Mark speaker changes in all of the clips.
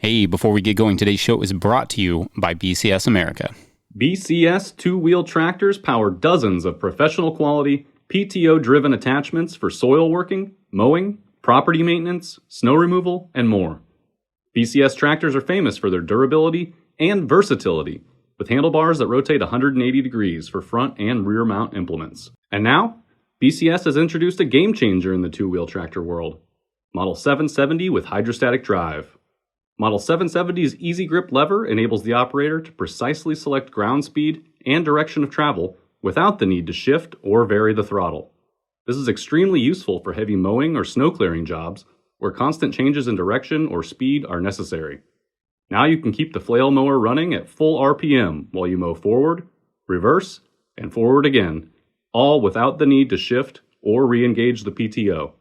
Speaker 1: Hey, before we get going, today's show is brought to you by BCS America.
Speaker 2: BCS two-wheel tractors power dozens of professional quality, PTO-driven attachments for soil working, mowing, property maintenance, snow removal, and more. BCS tractors are famous for their durability and versatility, with handlebars that rotate 180 degrees for front and rear mount implements. And now, BCS has introduced a game changer in the two-wheel tractor world, Model 770 with hydrostatic drive. Model 770's Easy Grip lever enables the operator to precisely select ground speed and direction of travel without the need to shift or vary the throttle. This is extremely useful for heavy mowing or snow clearing jobs where constant changes in direction or speed are necessary. Now you can keep the flail mower running at full RPM while you mow forward, reverse, and forward again, all without the need to shift or re-engage the PTO.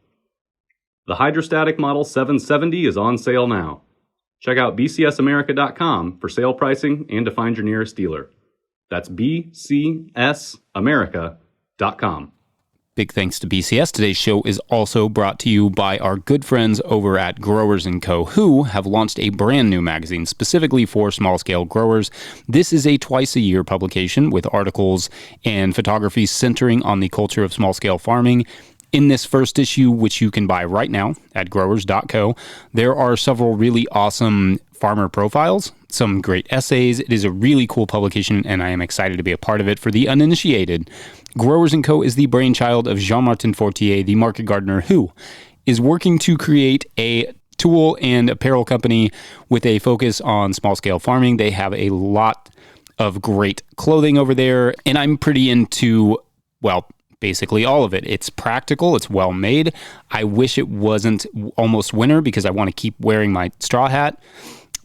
Speaker 2: The hydrostatic Model 770 is on sale now. Check out bcsamerica.com for sale pricing and to find your nearest dealer. That's bcsamerica.com.
Speaker 1: Big thanks to BCS. Today's show is also brought to you by our good friends over at Growers & Co., who have launched a brand new magazine specifically for small-scale growers. This is a twice-a-year publication with articles and photography centering on the culture of small-scale farming. In this first issue, which you can buy right now at growers.co, there are several really awesome farmer profiles, some great essays. It is a really cool publication, and I am excited to be a part of it. For the uninitiated, Growers & Co. is the brainchild of Jean-Martin Fortier, the market gardener, who is working to create a tool and apparel company with a focus on small-scale farming. They have a lot of great clothing over there, and I'm pretty into, well, basically all of it. It's practical. It's well made. I wish it wasn't almost winter because I want to keep wearing my straw hat.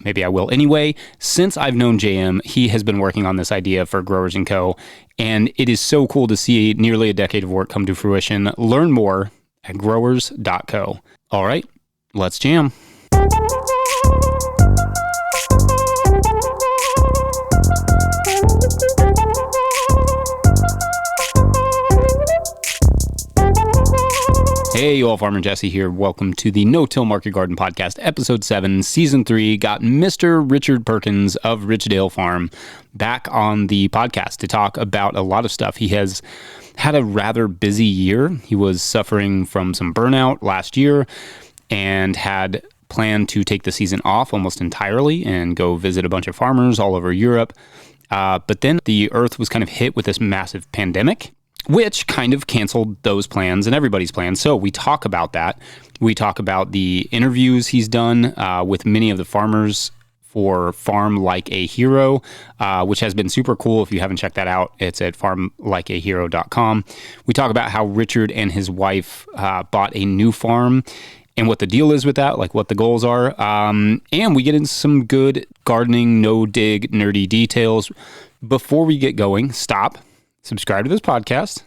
Speaker 1: Maybe I will anyway. Since I've known JM, he has been working on this idea for Growers & Co., and it is so cool to see nearly a decade of work come to fruition. Learn more at growers.co. All right, let's jam. Hey, you all, Farmer Jesse here. Welcome to the No-Till Market Garden Podcast, Episode 7, Season 3. Got Mr. Richard Perkins of Ridgedale Farm back on the podcast to talk about a lot of stuff. He has had a rather busy year. He was suffering from some burnout last year and had planned to take the season off almost entirely and go visit a bunch of farmers all over Europe. But then the earth was kind of hit with this massive pandemic, which kind of canceled those plans and everybody's plans. So we talk about that. We talk about the interviews he's done with many of the farmers for Farm Like a Hero, which has been super cool. If you haven't checked that out, it's at farmlikeahero.com. We talk about how Richard and his wife bought a new farm and what the deal is with that, like what the goals are. And we get into some good gardening, no-dig, nerdy details. Before we get going, stop. Subscribe to this podcast.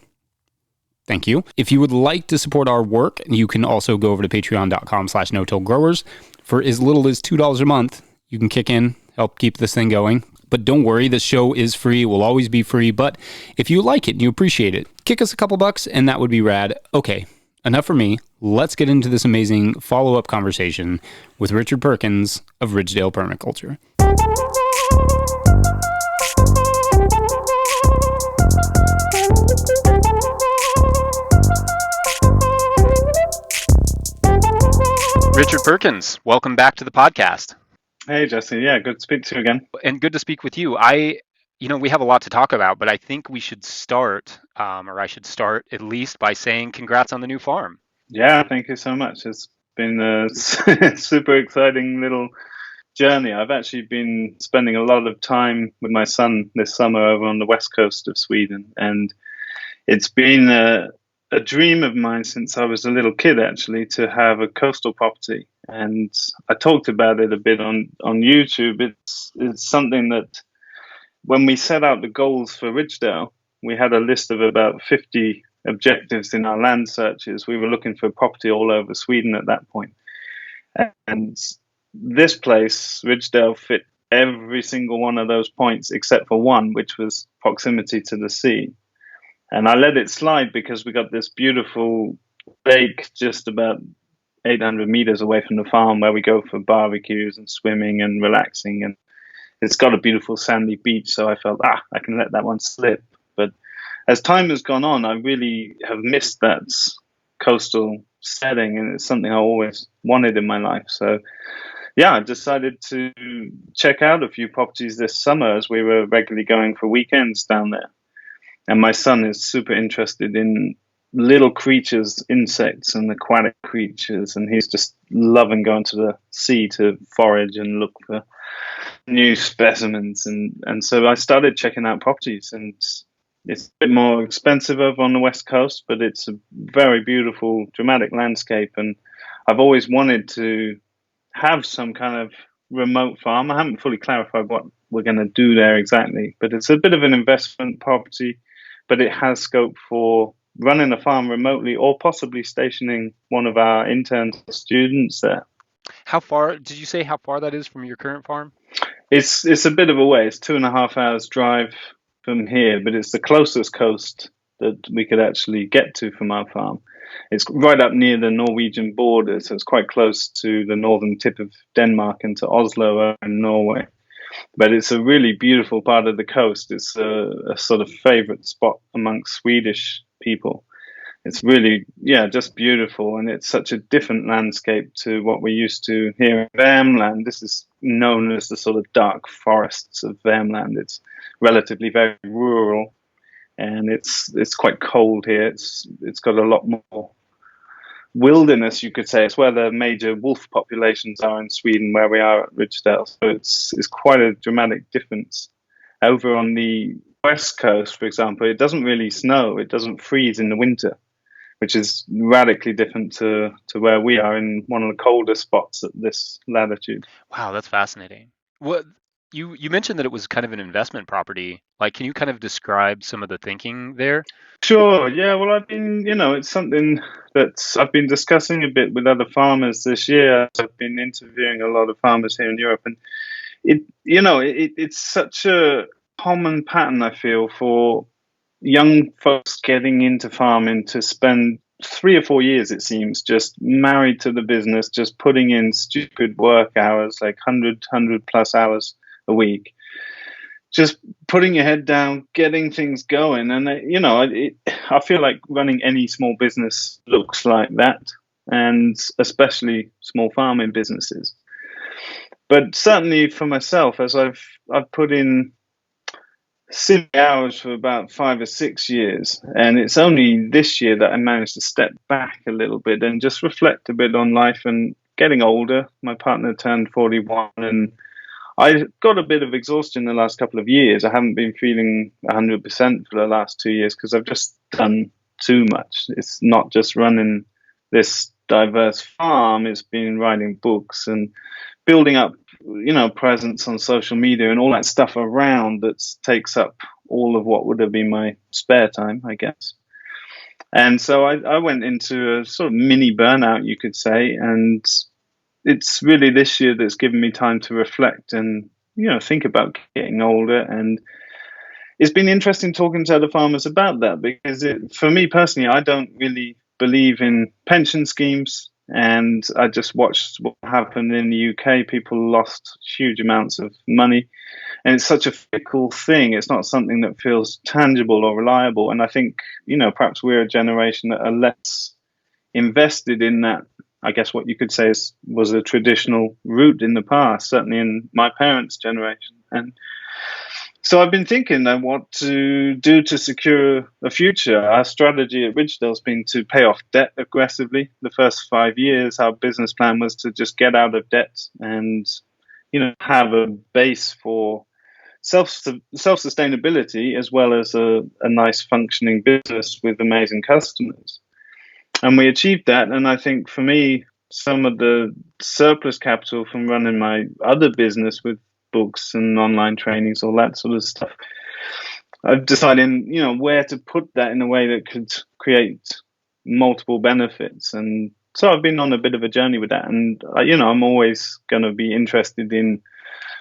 Speaker 1: Thank you. If you would like to support our work, you can also go over to patreon.com/no-till-growers. For as little as $2 a month, you can kick in, help keep this thing going. But don't worry, the show is free. It will always be free. But if you like it and you appreciate it, kick us a couple bucks and that would be rad. Okay, enough for me. Let's get into this amazing follow-up conversation with Richard Perkins of Ridgedale Permaculture. Richard Perkins, welcome back to the podcast.
Speaker 3: Hey, Jesse. Yeah, good to speak to you again.
Speaker 1: And good to speak with you. We have a lot to talk about, but I think we should start, or I should start at least by saying congrats on the new farm.
Speaker 3: Yeah, thank you so much. It's been a super exciting little journey. I've actually been spending a lot of time with my son this summer over on the west coast of Sweden, and it's been a dream of mine since I was a little kid, actually, to have a coastal property. And I talked about it a bit on YouTube. It's something that when we set out the goals for Ridgedale, we had a list of about 50 objectives in our land searches. We were looking for property all over Sweden at that point. And this place, Ridgedale, fit every single one of those points except for one, which was proximity to the sea. And I let it slide because we got this beautiful lake just about 800 meters away from the farm where we go for barbecues and swimming and relaxing. And it's got a beautiful sandy beach. So I felt, I can let that one slip. But as time has gone on, I really have missed that coastal setting. And it's something I always wanted in my life. So yeah, I decided to check out a few properties this summer as we were regularly going for weekends down there. And my son is super interested in little creatures, insects and aquatic creatures. And he's just loving going to the sea to forage and look for new specimens. And so I started checking out properties, and it's a bit more expensive over on the West Coast, but it's a very beautiful, dramatic landscape. And I've always wanted to have some kind of remote farm. I haven't fully clarified what we're going to do there exactly, but it's a bit of an investment property, but it has scope for running a farm remotely or possibly stationing one of our interns or students there.
Speaker 4: How far, did you say how far that is from your current farm?
Speaker 3: It's a bit of a way. It's 2.5 hours drive from here, but it's the closest coast that we could actually get to from our farm. It's right up near the Norwegian border, so it's quite close to the northern tip of Denmark and to Oslo in Norway. But it's a really beautiful part of the coast. It's a sort of favorite spot amongst Swedish people. It's really, just beautiful. And it's such a different landscape to what we're used to here in Värmland. This is known as the sort of dark forests of Värmland. It's relatively very rural. And it's quite cold here. It's got a lot more wilderness, you could say. It's where the major wolf populations are in Sweden, where we are at Ridgedale. So it's quite a dramatic difference. Over on the West Coast, for example, it doesn't really snow. It doesn't freeze in the winter, which is radically different to where we are in one of the coldest spots at this latitude.
Speaker 4: Wow, that's fascinating. What you mentioned that it was kind of an investment property. Like, can you kind of describe some of the thinking there?
Speaker 3: Sure. Yeah. Well, it's something that I've been discussing a bit with other farmers this year. I've been interviewing a lot of farmers here in Europe, and it's such a common pattern, I feel, for young folks getting into farming to spend 3 or 4 years, it seems, just married to the business, just putting in stupid work hours, like 100 plus hours a week, just putting your head down, getting things going. And, I feel like running any small business looks like that, and especially small farming businesses. But certainly for myself, as I've put in silly hours for about 5 or 6 years, and it's only this year that I managed to step back a little bit and just reflect a bit on life and getting older. My partner turned 41, and I got a bit of exhaustion the last couple of years. I haven't been feeling 100% for the last 2 years because I've just done too much. It's not just running this diverse farm, it's been writing books and building up presence on social media and all that stuff around that takes up all of what would have been my spare time, I guess. And so I went into a sort of mini burnout, you could say, and it's really this year that's given me time to reflect and think about getting older. And it's been interesting talking to other farmers about that, because for me personally, I don't really believe in pension schemes. And I just watched what happened in the UK. People lost huge amounts of money. And it's such a fickle thing. It's not something that feels tangible or reliable. And I think, perhaps we're a generation that are less invested in that. I guess what you could say was a traditional route in the past, certainly in my parents' generation. And so I've been thinking what to do to secure a future. Our strategy at Ridgedale has been to pay off debt aggressively. The first 5 years, our business plan was to just get out of debt and, have a base for self-sustainability as well as a nice functioning business with amazing customers. And we achieved that. And I think for me, some of the surplus capital from running my other business with books and online trainings, all that sort of stuff, I've decided, where to put that in a way that could create multiple benefits. And so I've been on a bit of a journey with that. And, I'm always going to be interested in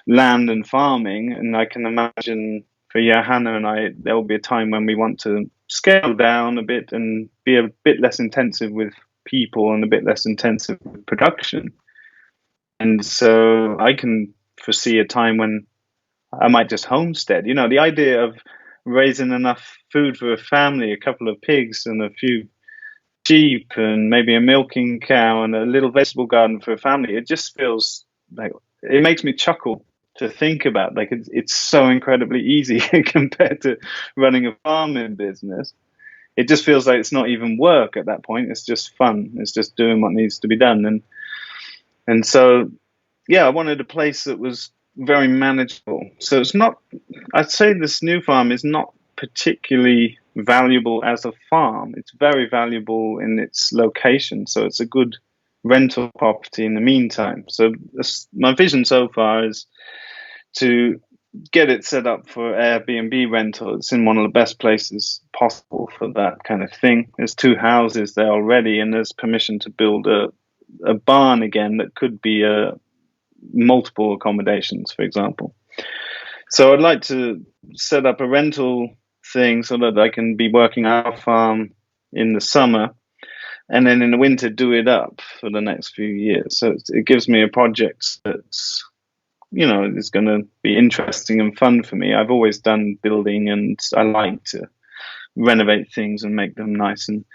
Speaker 3: land and farming. And I can imagine for Johanna and I, there will be a time when we want to scale down a bit and be a bit less intensive with people and a bit less intensive production. And so I can foresee a time when I might just homestead. You know, the idea of raising enough food for a family, a couple of pigs and a few sheep and maybe a milking cow and a little vegetable garden for a family, it just feels like, it makes me chuckle to think about. Like, it's so incredibly easy compared to running a farming business. It just feels like it's not even work at that point. It's just fun. It's just doing what needs to be done. And so, yeah, I wanted a place that was very manageable. So it's not, I'd say this new farm is not particularly valuable as a farm. It's very valuable in its location. So it's a good rental property in the meantime. So my vision so far is to get it set up for Airbnb rental. It's in one of the best places possible for that kind of thing. There's 2 houses there already, and there's permission to build a barn again that could be multiple accommodations, for example. So I'd like to set up a rental thing so that I can be working our farm in the summer, and then in the winter do it up for the next few years. So it gives me a project that's, you know, is going to be interesting and fun for me. I've always done building, and I like to renovate things and make them nice. And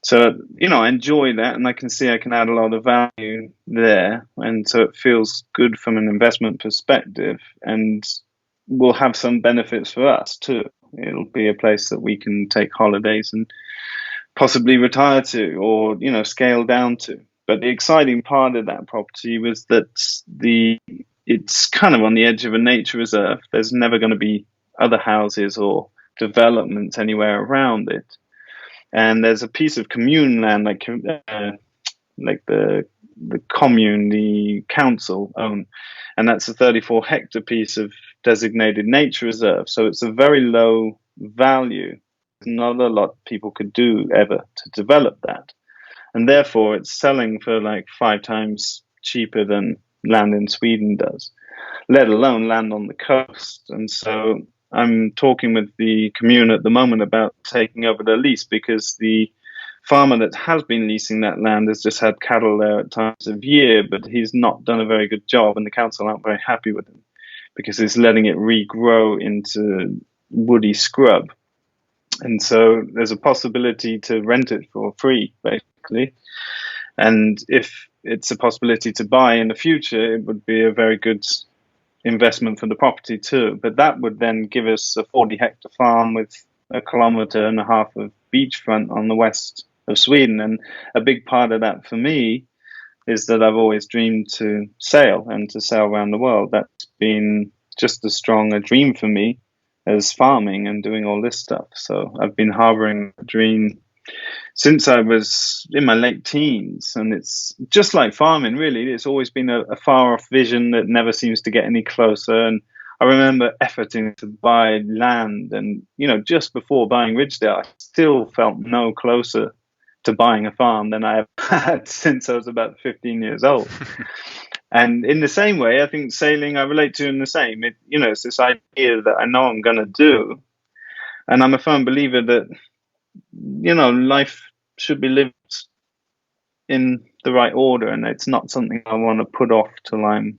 Speaker 3: so, you know, I enjoy that, and I can see I can add a lot of value there. And so it feels good from an investment perspective, and will have some benefits for us too. It'll be a place that we can take holidays and possibly retire to, or, you know, scale down to. But the exciting part of that property was that it's kind of on the edge of a nature reserve. There's never going to be other houses or developments anywhere around it. And there's a piece of commune land, like the commune, the council own, and that's a 34-hectare piece of designated nature reserve. So it's a very low value. Not a lot people could do ever to develop that, and therefore it's selling for like 5 times cheaper than land in Sweden does, let alone land on the coast. And so I'm talking with the commune at the moment about taking over the lease, because the farmer that has been leasing that land has just had cattle there at times of year, but he's not done a very good job, and the council aren't very happy with him because he's letting it regrow into woody scrub. And so there's a possibility to rent it for free, basically. And if it's a possibility to buy in the future, it would be a very good investment for the property too. But that would then give us a 40-hectare farm with 1.5 kilometers of beachfront on the west of Sweden. And a big part of that for me is that I've always dreamed to sail, and to sail around the world. That's been just as strong a dream for me as farming and doing all this stuff. So I've been harboring a dream since I was in my late teens, and it's just like farming, really. It's always been a far-off vision that never seems to get any closer. And I remember efforting to buy land, and, you know, just before buying Ridgedale, I still felt no closer to buying a farm than I have had since I was about 15 years old. And in the same way, I think sailing I relate to in the same. It's this idea that I know I'm going to do. And I'm a firm believer that, you know, life should be lived in the right order. And it's not something I want to put off till I'm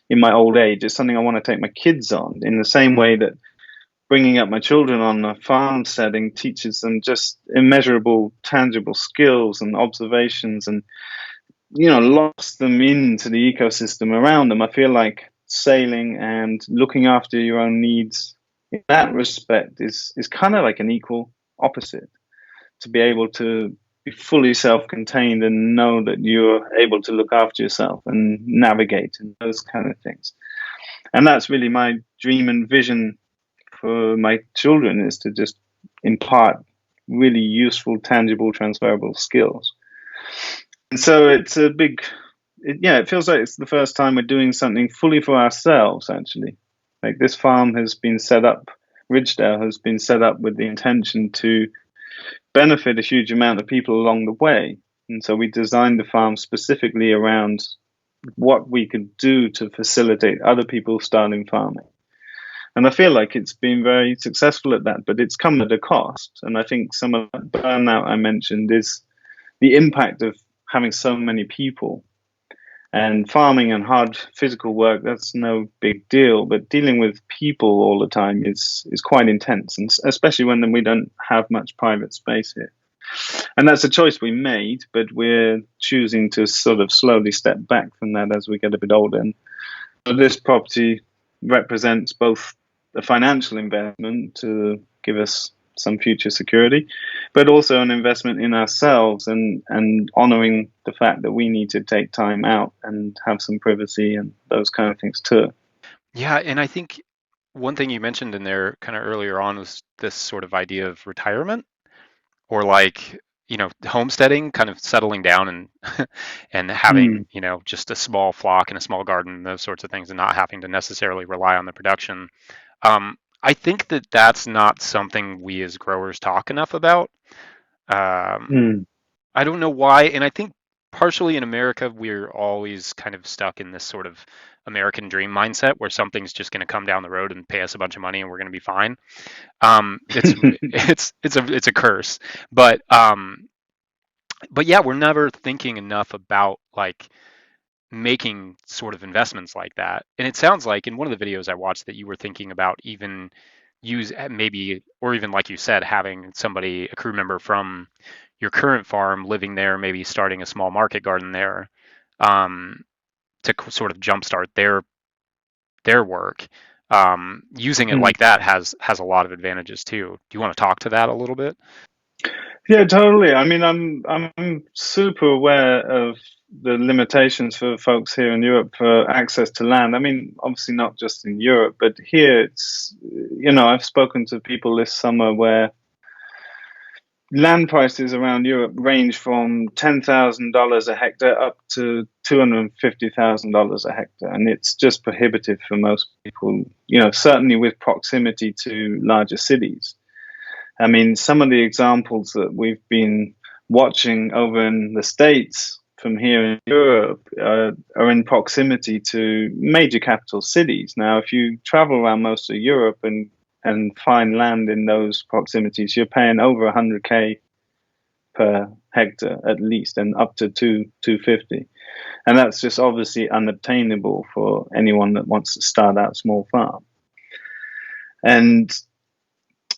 Speaker 3: in my old age. It's something I want to take my kids on, in the same way that bringing up my children on a farm setting teaches them just immeasurable, tangible skills and observations, and, you know, locks them into the ecosystem around them. I feel like sailing and looking after your own needs in that respect is kind of like an equal opposite. To be able to be fully self-contained and know that you're able to look after yourself and navigate and those kind of things. And that's really my dream and vision for my children, is to just impart really useful, tangible, transferable skills. And so it's a big, it feels like it's the first time we're doing something fully for ourselves, actually. Like, this farm has been set up, Ridgedale has been set up with the intention to benefit a huge amount of people along the way. And so we designed the farm specifically around what we could do to facilitate other people starting farming. And I feel like it's been very successful at that, but it's come at a cost. And I think some of that burnout I mentioned is the impact of having so many people. And farming and hard physical work, that's no big deal. But dealing with people all the time is quite intense, and especially when we don't have much private space here. And that's a choice we made, but we're choosing to sort of slowly step back from that as we get a bit older. And so this property represents both a financial investment to give us some future security, but also an investment in ourselves and honoring the fact that we need to take time out and have some privacy and those kind of things too.
Speaker 4: Yeah, and I think one thing you mentioned in there kind of earlier on was this sort of idea of retirement, or like, homesteading, kind of settling down and and having, just a small flock and a small garden, those sorts of things, and not having to necessarily rely on the production. I think that that's not something we as growers talk enough about. I don't know why, and I think partially in America we're always kind of stuck in this sort of American dream mindset where something's just going to come down the road and pay us a bunch of money and we're going to be fine. It's a curse, but yeah, we're never thinking enough about like making sort of investments like that. And it sounds like in one of the videos I watched that you were thinking about even maybe, or even like you said, having somebody, a crew member from your current farm living there, maybe starting a small market garden there, to sort of jumpstart their work. Using it like that has a lot of advantages too. Do you want to talk to that a little bit?
Speaker 3: Yeah, totally. I mean, I'm super aware of the limitations for folks here in Europe for access to land. I mean, obviously not just in Europe, but here it's, I've spoken to people this summer where land prices around Europe range from $10,000 a hectare up to $250,000 a hectare. And it's just prohibitive for most people, certainly with proximity to larger cities. I mean, some of the examples that we've been watching over in the States from here in Europe are in proximity to major capital cities. Now, if you travel around most of Europe and find land in those proximities, you're paying over 100K per hectare at least, and up to 250. And that's just obviously unobtainable for anyone that wants to start out a small farm. And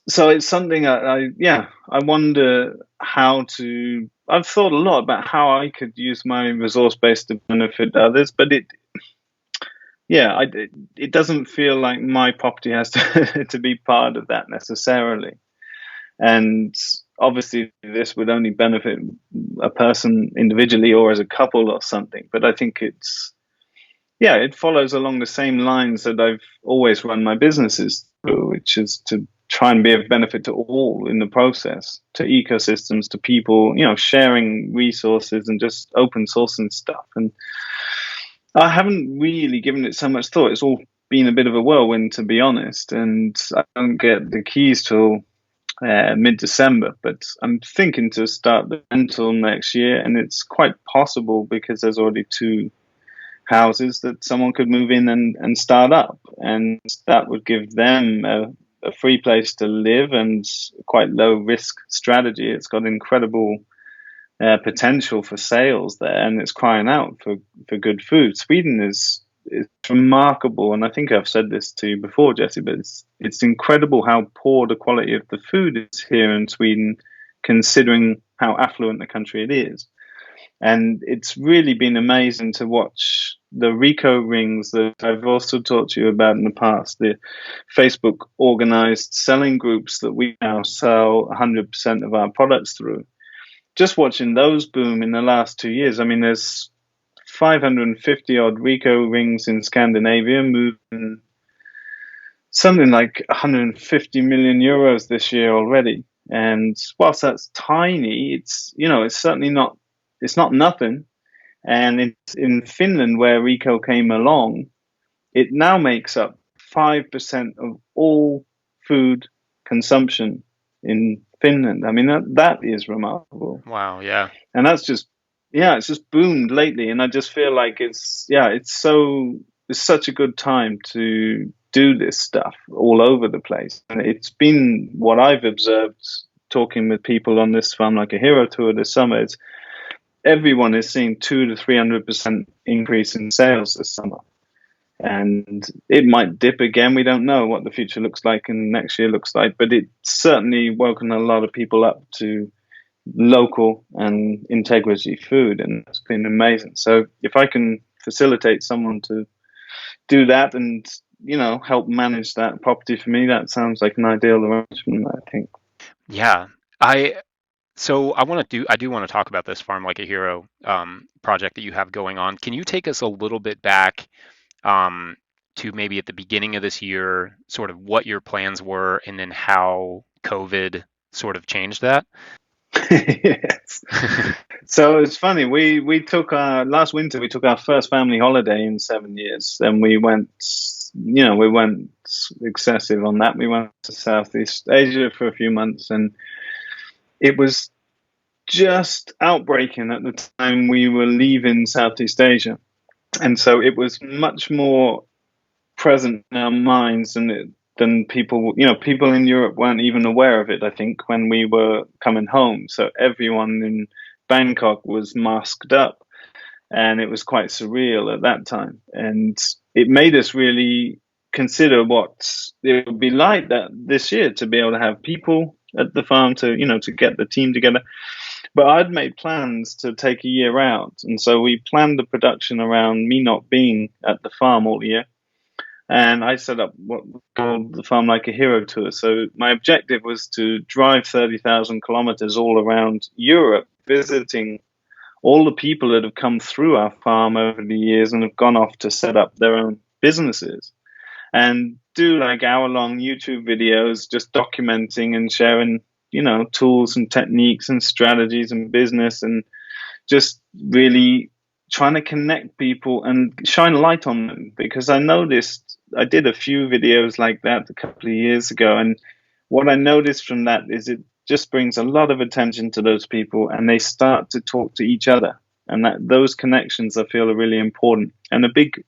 Speaker 3: so it's something I wonder I've thought a lot about how I could use my resource base to benefit others, but it doesn't feel like my property has to be part of that necessarily. And obviously this would only benefit a person individually or as a couple or something. But I think it follows along the same lines that I've always run my businesses through, which is to try and be of benefit to all in the process, to ecosystems, to people, sharing resources and just open sourcing stuff. And I haven't really given it so much thought. It's all been a bit of a whirlwind, to be honest. And I don't get the keys till mid-December, but I'm thinking to start the rental next year. And it's quite possible because there's already 2 houses that someone could move in and start up. And that would give them a free place to live and quite low risk strategy. It's got incredible potential for sales there, and it's crying out for good food. Sweden is remarkable, and I think I've said this to you before, Jesse, but it's incredible how poor the quality of the food is here in Sweden, considering how affluent the country it is. And it's really been amazing to watch the Rico rings that I've also talked to you about in the past, the Facebook organized selling groups that we now sell 100% of our products through. Just watching those boom in the last 2 years. I mean, there's 550 odd Rico rings in Scandinavia, moving something like 150 million euros this year already. And whilst that's tiny, it's certainly not. It's not nothing. And in Finland, where Rico came along, it now makes up 5% of all food consumption in Finland. I mean, that is remarkable.
Speaker 4: Wow, yeah.
Speaker 3: And that's it's just boomed lately. And I just feel like it's such a good time to do this stuff all over the place. And it's been what I've observed talking with people on this farm like a hero tour this summer. everyone is seeing 200 to 300% increase in sales this summer. And it might dip again. We don't know what the future looks like and next year looks like, but it certainly woken a lot of people up to local and integrity food, and it's been amazing. So if I can facilitate someone to do that and, you know, help manage that property for me, that sounds like an ideal arrangement, I think.
Speaker 4: Yeah. I do want to talk about this Farm Like a Hero project that you have going on. Can you take us a little bit back to maybe at the beginning of this year, sort of what your plans were, and then how COVID sort of changed that?
Speaker 3: Yes. So it's funny. We took last winter. We took our first family holiday in 7 years, and we went excessive on that. We went to Southeast Asia for a few months, and it was just outbreaking at the time we were leaving Southeast Asia, and so it was much more present in our minds than people. People in Europe weren't even aware of it, I think, when we were coming home. So everyone in Bangkok was masked up, and it was quite surreal at that time. And it made us really consider what it would be like that this year to be able to have people at the farm, to get the team together. But I'd made plans to take a year out, and so we planned the production around me not being at the farm all year. And I set up what we called the Farm Like a Hero tour. So my objective was to drive 30,000 kilometers all around Europe, visiting all the people that have come through our farm over the years and have gone off to set up their own businesses, and do like hour-long YouTube videos just documenting and sharing, tools and techniques and strategies and business, and just really trying to connect people and shine light on them. Because I noticed, I did a few videos like that a couple of years ago, and what I noticed from that is it just brings a lot of attention to those people, and they start to talk to each other, and that those connections I feel are really important. And a big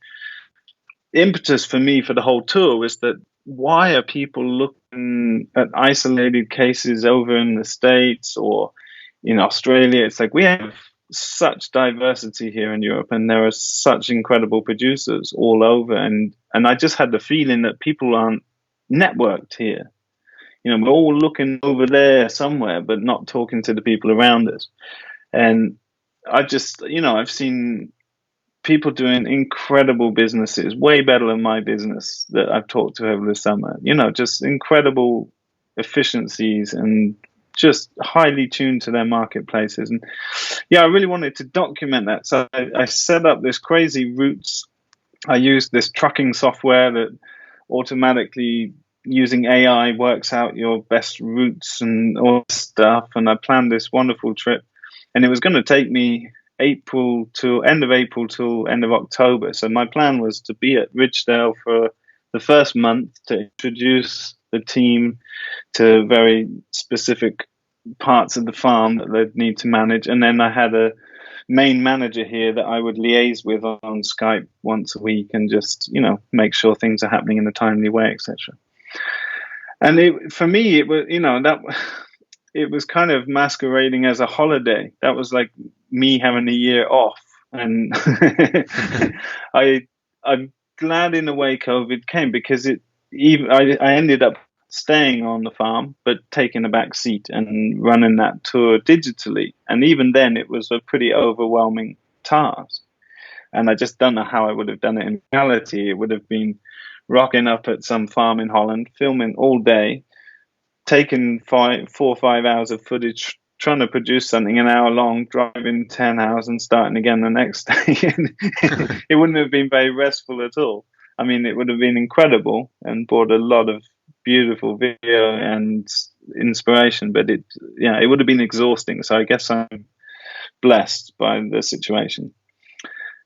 Speaker 3: impetus for me for the whole tour was that, why are people looking at isolated cases over in the States or in Australia? It's like we have such diversity here in Europe, and there are such incredible producers all over, and I just had the feeling that people aren't networked here. We're all looking over there somewhere, but not talking to the people around us. And I just, I've seen people doing incredible businesses, way better than my business that I've talked to over the summer. Just incredible efficiencies and just highly tuned to their marketplaces. And yeah, I really wanted to document that. So I set up this crazy routes. I used this trucking software that automatically, using AI, works out your best routes and all that stuff. And I planned this wonderful trip, and it was going to take me end of April till end of October. So my plan was to be at Ridgedale for the first month to introduce the team to very specific parts of the farm that they'd need to manage. And then I had a main manager here that I would liaise with on Skype once a week and just, make sure things are happening in a timely way, etc. And for me, it was, it was kind of masquerading as a holiday. That was like me having a year off. And I'm glad in a way COVID came, because I ended up staying on the farm, but taking a back seat and running that tour digitally. And even then, it was a pretty overwhelming task. And I just don't know how I would have done it in reality. It would have been rocking up at some farm in Holland, filming all day, taking 4 or 5 hours of footage, trying to produce something an hour long, driving 10 hours and starting again the next day. It wouldn't have been very restful at all. I mean, it would have been incredible and brought a lot of beautiful video and inspiration, but it would have been exhausting. So I guess I'm blessed by the situation.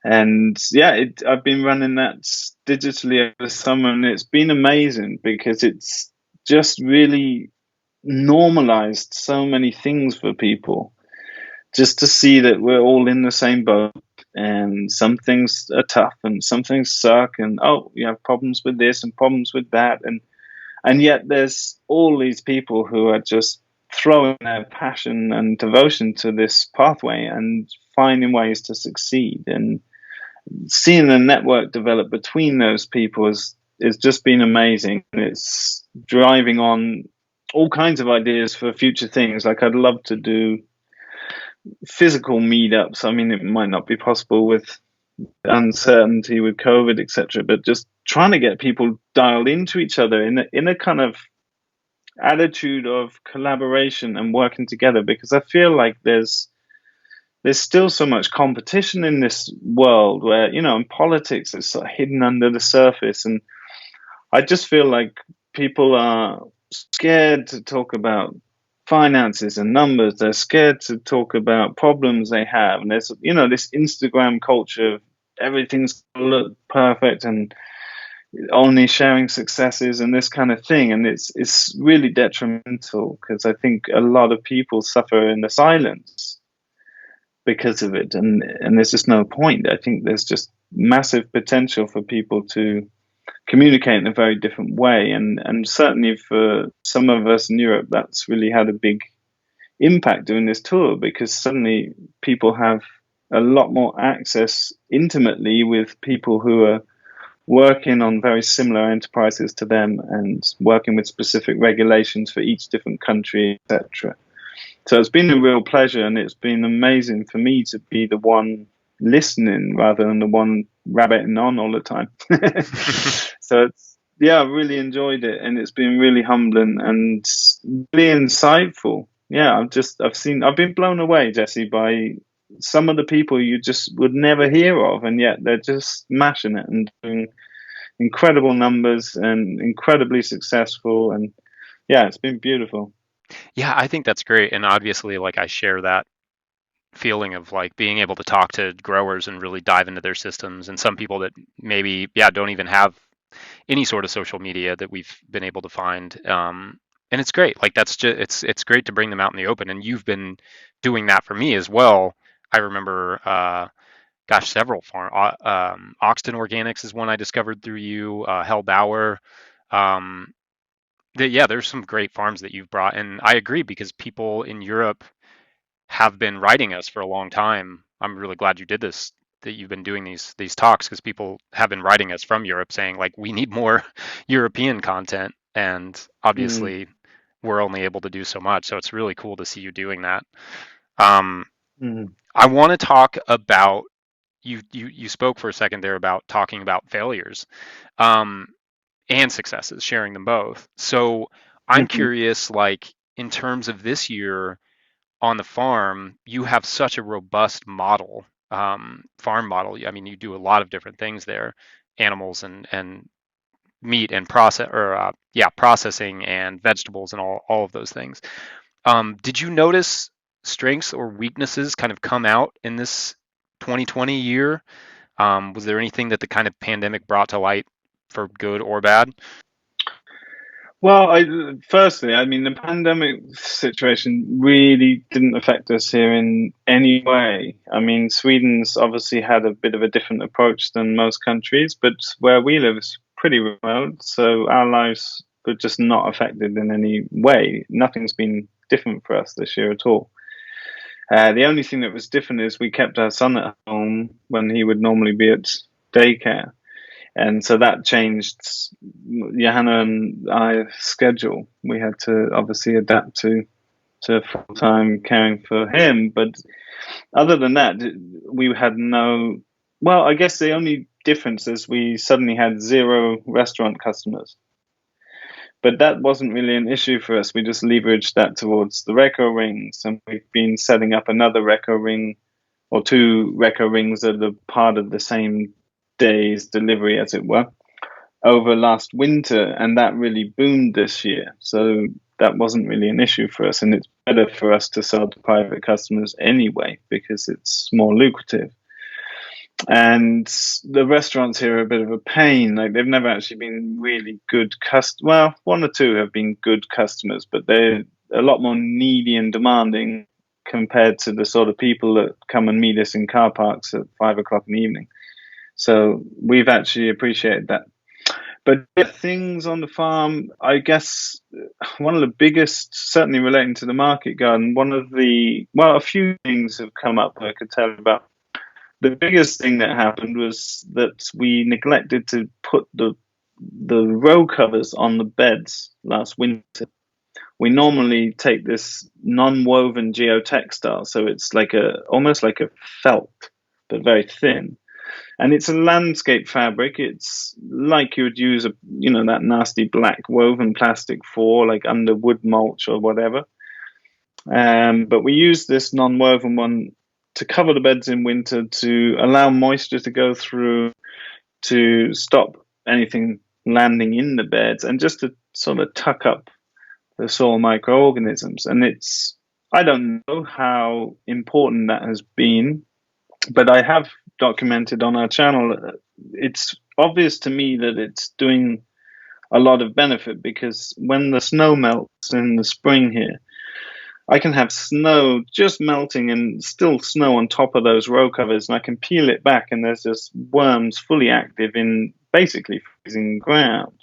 Speaker 3: And I've been running that digitally over the summer, and it's been amazing because it's just really normalized so many things for people, just to see that we're all in the same boat, and some things are tough and some things suck, and you have problems with this and problems with that, and yet there's all these people who are just throwing their passion and devotion to this pathway and finding ways to succeed. And seeing the network develop between those people is just been amazing. It's driving on all kinds of ideas for future things. Like, I'd love to do physical meetups. I mean, it might not be possible with uncertainty with COVID, etc., but just trying to get people dialed into each other in a kind of attitude of collaboration and working together, because I feel like there's still so much competition in this world where, in politics, it's sort of hidden under the surface. And I just feel like people are scared to talk about finances and numbers. They're scared to talk about problems they have. And there's, this Instagram culture of everything's gonna look perfect and only sharing successes and this kind of thing. And it's really detrimental, because I think a lot of people suffer in the silence because of it. And there's just no point. I think there's just massive potential for people to communicate in a very different way. And certainly for some of us in Europe, that's really had a big impact doing this tour, because suddenly people have a lot more access intimately with people who are working on very similar enterprises to them and working with specific regulations for each different country, etc. So it's been a real pleasure, and it's been amazing for me to be the one listening rather than the one rabbiting on all the time. So I really enjoyed it, and it's been really humbling and really insightful. Yeah, I've been blown away, Jesse, by some of the people you just would never hear of, and yet they're just smashing it and doing incredible numbers and incredibly successful. And yeah, it's been beautiful.
Speaker 4: Yeah, I think that's great. And obviously, like, I share that feeling of like being able to talk to growers and really dive into their systems, and some people that maybe, don't even have any sort of social media that we've been able to find. And it's great. Like, that's just, it's great to bring them out in the open. And you've been doing that for me as well. I remember, several Oxton Organics is one I discovered through you, Hellbauer. Um, there's some great farms that you've brought. And I agree, because people in Europe have been writing us for a long time. I'm really glad you did this, that you've been doing these talks, because people have been writing us from Europe saying, like, we need more European content, and obviously we're only able to do so much. So it's really cool to see you doing that. I want to talk about, you spoke for a second there about talking about failures, and successes, sharing them both. So I'm curious, like, in terms of this year on the farm, you have such a robust model, farm model. I mean, you do a lot of different things there, animals and meat and processing and vegetables and all of those things. Did you notice strengths or weaknesses kind of come out in this 2020 year? Was there anything that the kind of pandemic brought to light for good or bad?
Speaker 3: Well, firstly, I mean, the pandemic situation really didn't affect us here in any way. I mean, Sweden's obviously had a bit of a different approach than most countries, but where we live is pretty remote, so our lives were just not affected in any way. Nothing's been different for us this year at all. The only thing that was different is we kept our son at home when he would normally be at daycare. And so that changed Johanna and I's schedule. We had to obviously adapt to full-time caring for him. But other than that, we had no... Well, I guess the only difference is we suddenly had 0 restaurant customers. But that wasn't really an issue for us. We just leveraged that towards the Reco rings. And we've been setting up another Reco ring, or 2 Reco rings that are part of the same day's delivery, as it were, over last winter, and that really boomed this year. So that wasn't really an issue for us, and it's better for us to sell to private customers anyway, because it's more lucrative. And the restaurants here are a bit of a pain. Like, they've never actually been really good well, 1 or 2 have been good customers, but they're a lot more needy and demanding compared to the sort of people that come and meet us in car parks at 5 o'clock in the evening. So we've actually appreciated that. But things on the farm, I guess one of the biggest, certainly relating to the market garden, a few things have come up that I could tell you about. The biggest thing that happened was that we neglected to put the row covers on the beds last winter. We normally take this non-woven geotextile, so it's almost like a felt, but very thin. And it's a landscape fabric. It's like you would use that nasty black woven plastic for, like under wood mulch or whatever. But we use this non-woven one to cover the beds in winter, to allow moisture to go through, to stop anything landing in the beds, and just to sort of tuck up the soil microorganisms. And I don't know how important that has been, but I have documented on our channel. It's obvious to me that it's doing a lot of benefit, because when the snow melts in the spring here, I can have snow just melting and still snow on top of those row covers, and I can peel it back and there's just worms fully active in basically freezing ground.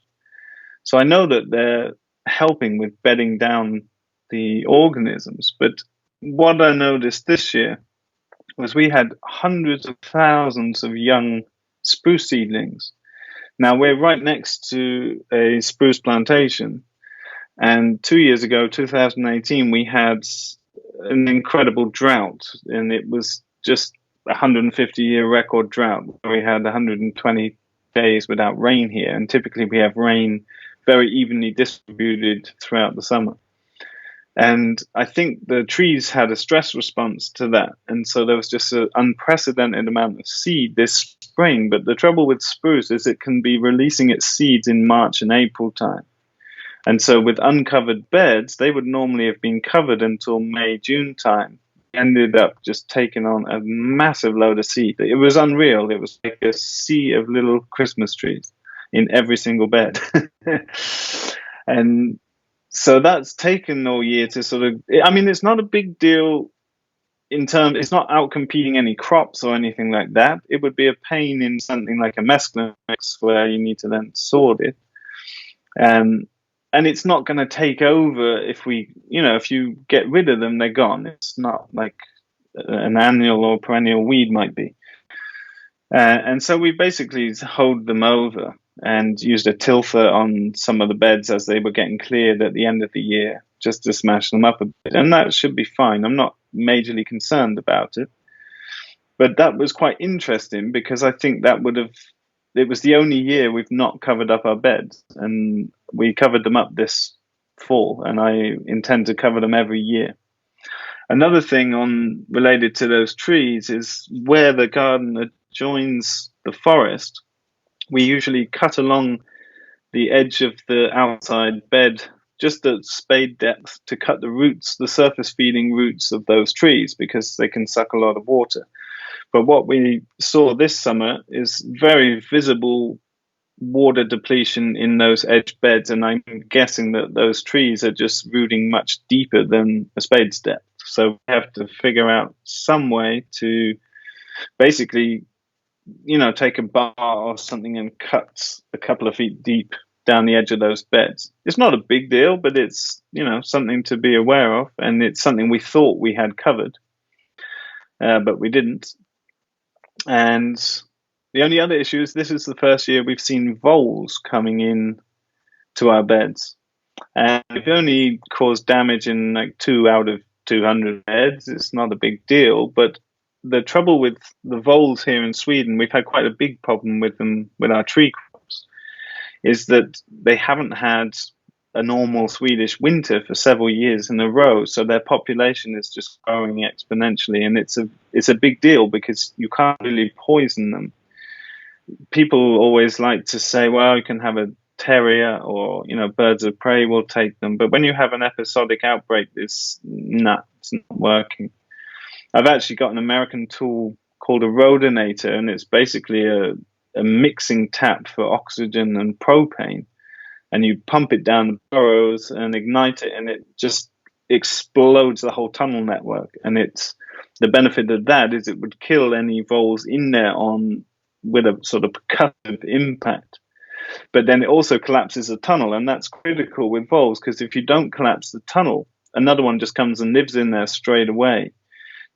Speaker 3: So I know that they're helping with bedding down the organisms. But what I noticed this year was we had hundreds of thousands of young spruce seedlings. Now, we're right next to a spruce plantation. And 2 years ago, 2018, we had an incredible drought. And it was just a 150-year record drought. We had 120 days without rain here. And typically we have rain very evenly distributed throughout the summer. And I think the trees had a stress response to that. And so there was just an unprecedented amount of seed this spring. But the trouble with spruce is it can be releasing its seeds in March and April time. And so with uncovered beds, they would normally have been covered until May, June time. Ended up just taking on a massive load of seed. It was unreal. It was like a sea of little Christmas trees in every single bed. And so that's taken all year to sort of, I mean, it's not a big deal it's not out competing any crops or anything like that. It would be a pain in something like a mesclun mix where you need to then sort it. And it's not going to take over if you get rid of them, they're gone. It's not like an annual or perennial weed might be. And so we basically hoed them over and used a tilther on some of the beds as they were getting cleared at the end of the year, just to smash them up a bit. And that should be fine. I'm not majorly concerned about it. But that was quite interesting, because I think it was the only year we've not covered up our beds. And we covered them up this fall, and I intend to cover them every year. Another thing related to those trees is where the garden adjoins the forest. We usually cut along the edge of the outside bed, just at spade depth, to cut the surface feeding roots of those trees, because they can suck a lot of water. But what we saw this summer is very visible water depletion in those edge beds, and I'm guessing that those trees are just rooting much deeper than a spade's depth. So we have to figure out some way to basically, take a bar or something and cut a couple of feet deep down the edge of those beds. It's not a big deal, but it's, something to be aware of, and it's something we thought we had covered, but we didn't. And the only other issue is this is the first year we've seen voles coming in to our beds. And we've only caused damage in like 2 out of 200 beds. It's not a big deal. But the trouble with the voles here in Sweden, we've had quite a big problem with them with our tree crops, is that they haven't had a normal Swedish winter for several years in a row. So their population is just growing exponentially. And it's a big deal, because you can't really poison them. People always like to say, well, you can have a terrier, or, birds of prey will take them. But when you have an episodic outbreak, it's not working. I've actually got an American tool called a rhodinator, and it's basically a mixing tap for oxygen and propane. And you pump it down the burrows and ignite it, and it just explodes the whole tunnel network. And the benefit of that is it would kill any voles in there with a sort of percussive impact. But then it also collapses a tunnel, and that's critical with voles, because if you don't collapse the tunnel, another one just comes and lives in there straight away.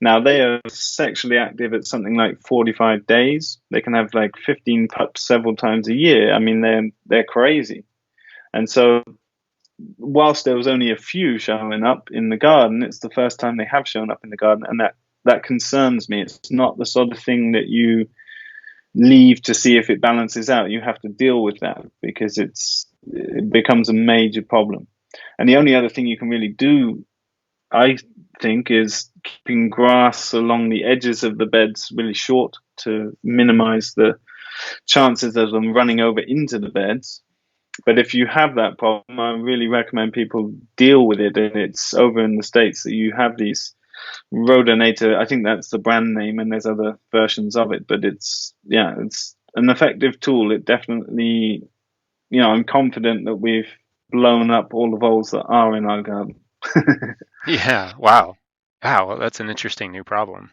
Speaker 3: Now, they are sexually active at something like 45 days. They can have like 15 pups several times a year. I mean, they're crazy. And so whilst there was only a few showing up in the garden, it's the first time they have shown up in the garden, and that concerns me. It's not the sort of thing that you leave to see if it balances out. You have to deal with that, because it becomes a major problem. And the only other thing you can really do, I think, is keeping grass along the edges of the beds really short to minimize the chances of them running over into the beds. But if you have that problem, I really recommend people deal with it. And it's over in the States that you have these Rhodonator, I think that's the brand name, and there's other versions of it, but it's an effective tool. It definitely, I'm confident that we've blown up all the voles that are in our garden.
Speaker 4: Yeah. Wow. Wow. That's an interesting new problem.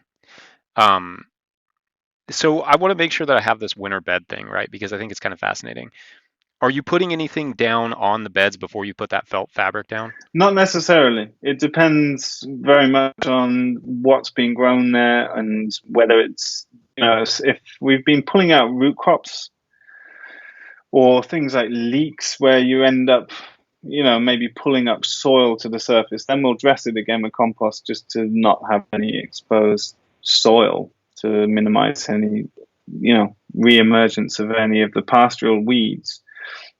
Speaker 4: So I want to make sure that I have this winter bed thing, right? Because I think it's kind of fascinating. Are you putting anything down on the beds before you put that felt fabric down?
Speaker 3: Not necessarily. It depends very much on what's being grown there, and whether it's, if we've been pulling out root crops or things like leeks where you end up, maybe pulling up soil to the surface, then we'll dress it again with compost just to not have any exposed soil, to minimize any, reemergence of any of the pastoral weeds.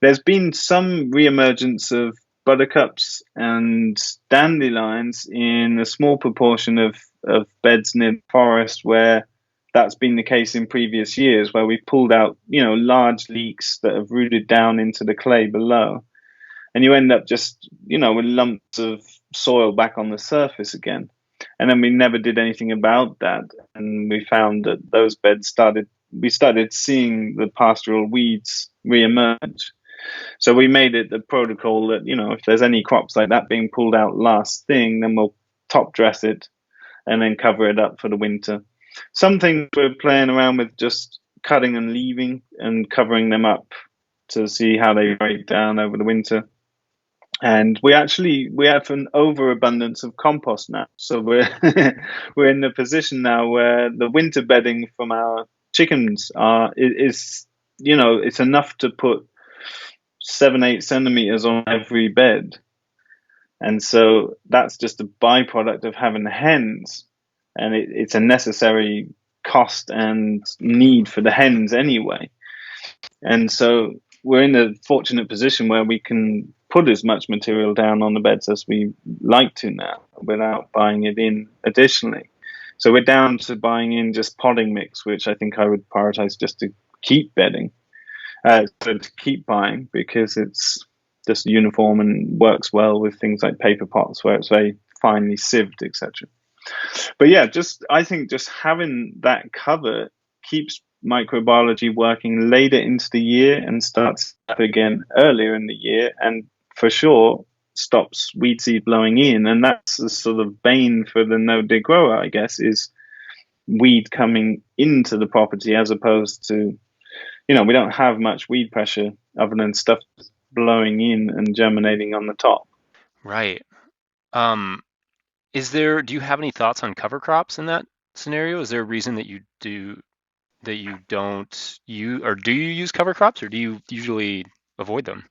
Speaker 3: There's been some reemergence of buttercups and dandelions in a small proportion of beds near the forest, where that's been the case in previous years, where we've pulled out, large leeks that have rooted down into the clay below. And you end up just, with lumps of soil back on the surface again. And then we never did anything about that. And we found that those beds we started seeing the pastoral weeds reemerge. So we made it the protocol that, if there's any crops like that being pulled out last thing, then we'll top dress it and then cover it up for the winter. Some things we're playing around with, just cutting and leaving and covering them up to see how they break down over the winter. And we have an overabundance of compost now. So we're in the position now where the winter bedding from our chickens is it's enough to put 7-8 centimeters on every bed. And so that's just a byproduct of having the hens, and it's a necessary cost and need for the hens anyway. And so we're in a fortunate position where we can put as much material down on the beds as we like to now, without buying it in additionally. So we're down to buying in just potting mix, which I think I would prioritize just to keep bedding. To keep buying, because it's just uniform and works well with things like paper pots where it's very finely sieved, etc. But yeah, I think just having that cover keeps microbiology working later into the year and starts up again earlier in the year, and for sure stops weed seed blowing in. And that's the sort of bane for the no-dig grower, I guess, is weed coming into the property, as opposed to, we don't have much weed pressure other than stuff blowing in and germinating on the top.
Speaker 4: Right. Do you have any thoughts on cover crops in that scenario? Is there a reason that you don't use, or do you use cover crops, or do you usually avoid them?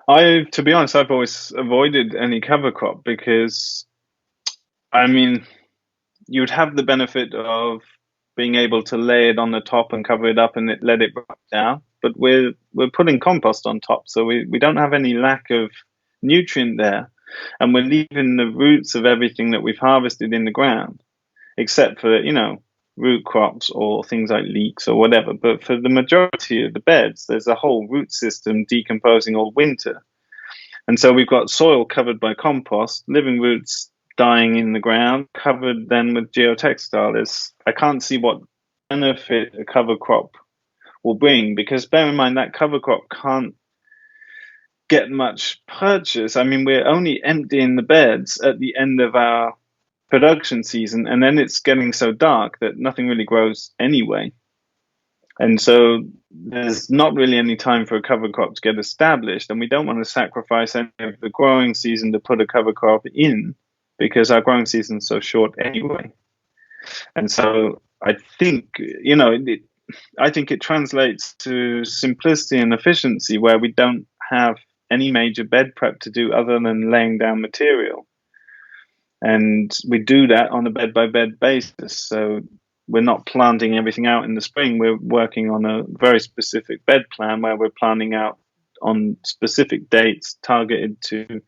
Speaker 3: To be honest, I've always avoided any cover crop, because, you'd have the benefit of being able to lay it on the top and cover it up and let it rot down. But we're putting compost on top, so we don't have any lack of nutrient there. And we're leaving the roots of everything that we've harvested in the ground, except for, root crops or things like leeks or whatever. But for the majority of the beds, there's a whole root system decomposing all winter. And so we've got soil covered by compost, living roots dying in the ground, covered then with geotextile. I can't see what benefit a cover crop will bring, because bear in mind that cover crop can't get much purchase. We're only emptying the beds at the end of our production season, and then it's getting so dark that nothing really grows anyway. And so there's not really any time for a cover crop to get established, and we don't want to sacrifice any of the growing season to put a cover crop in because our growing season is so short anyway. And so I think, I think it translates to simplicity and efficiency where we don't have any major bed prep to do other than laying down material. And we do that on a bed by bed basis. So we're not planting everything out in the spring. We're working on a very specific bed plan where we're planning out on specific dates targeted to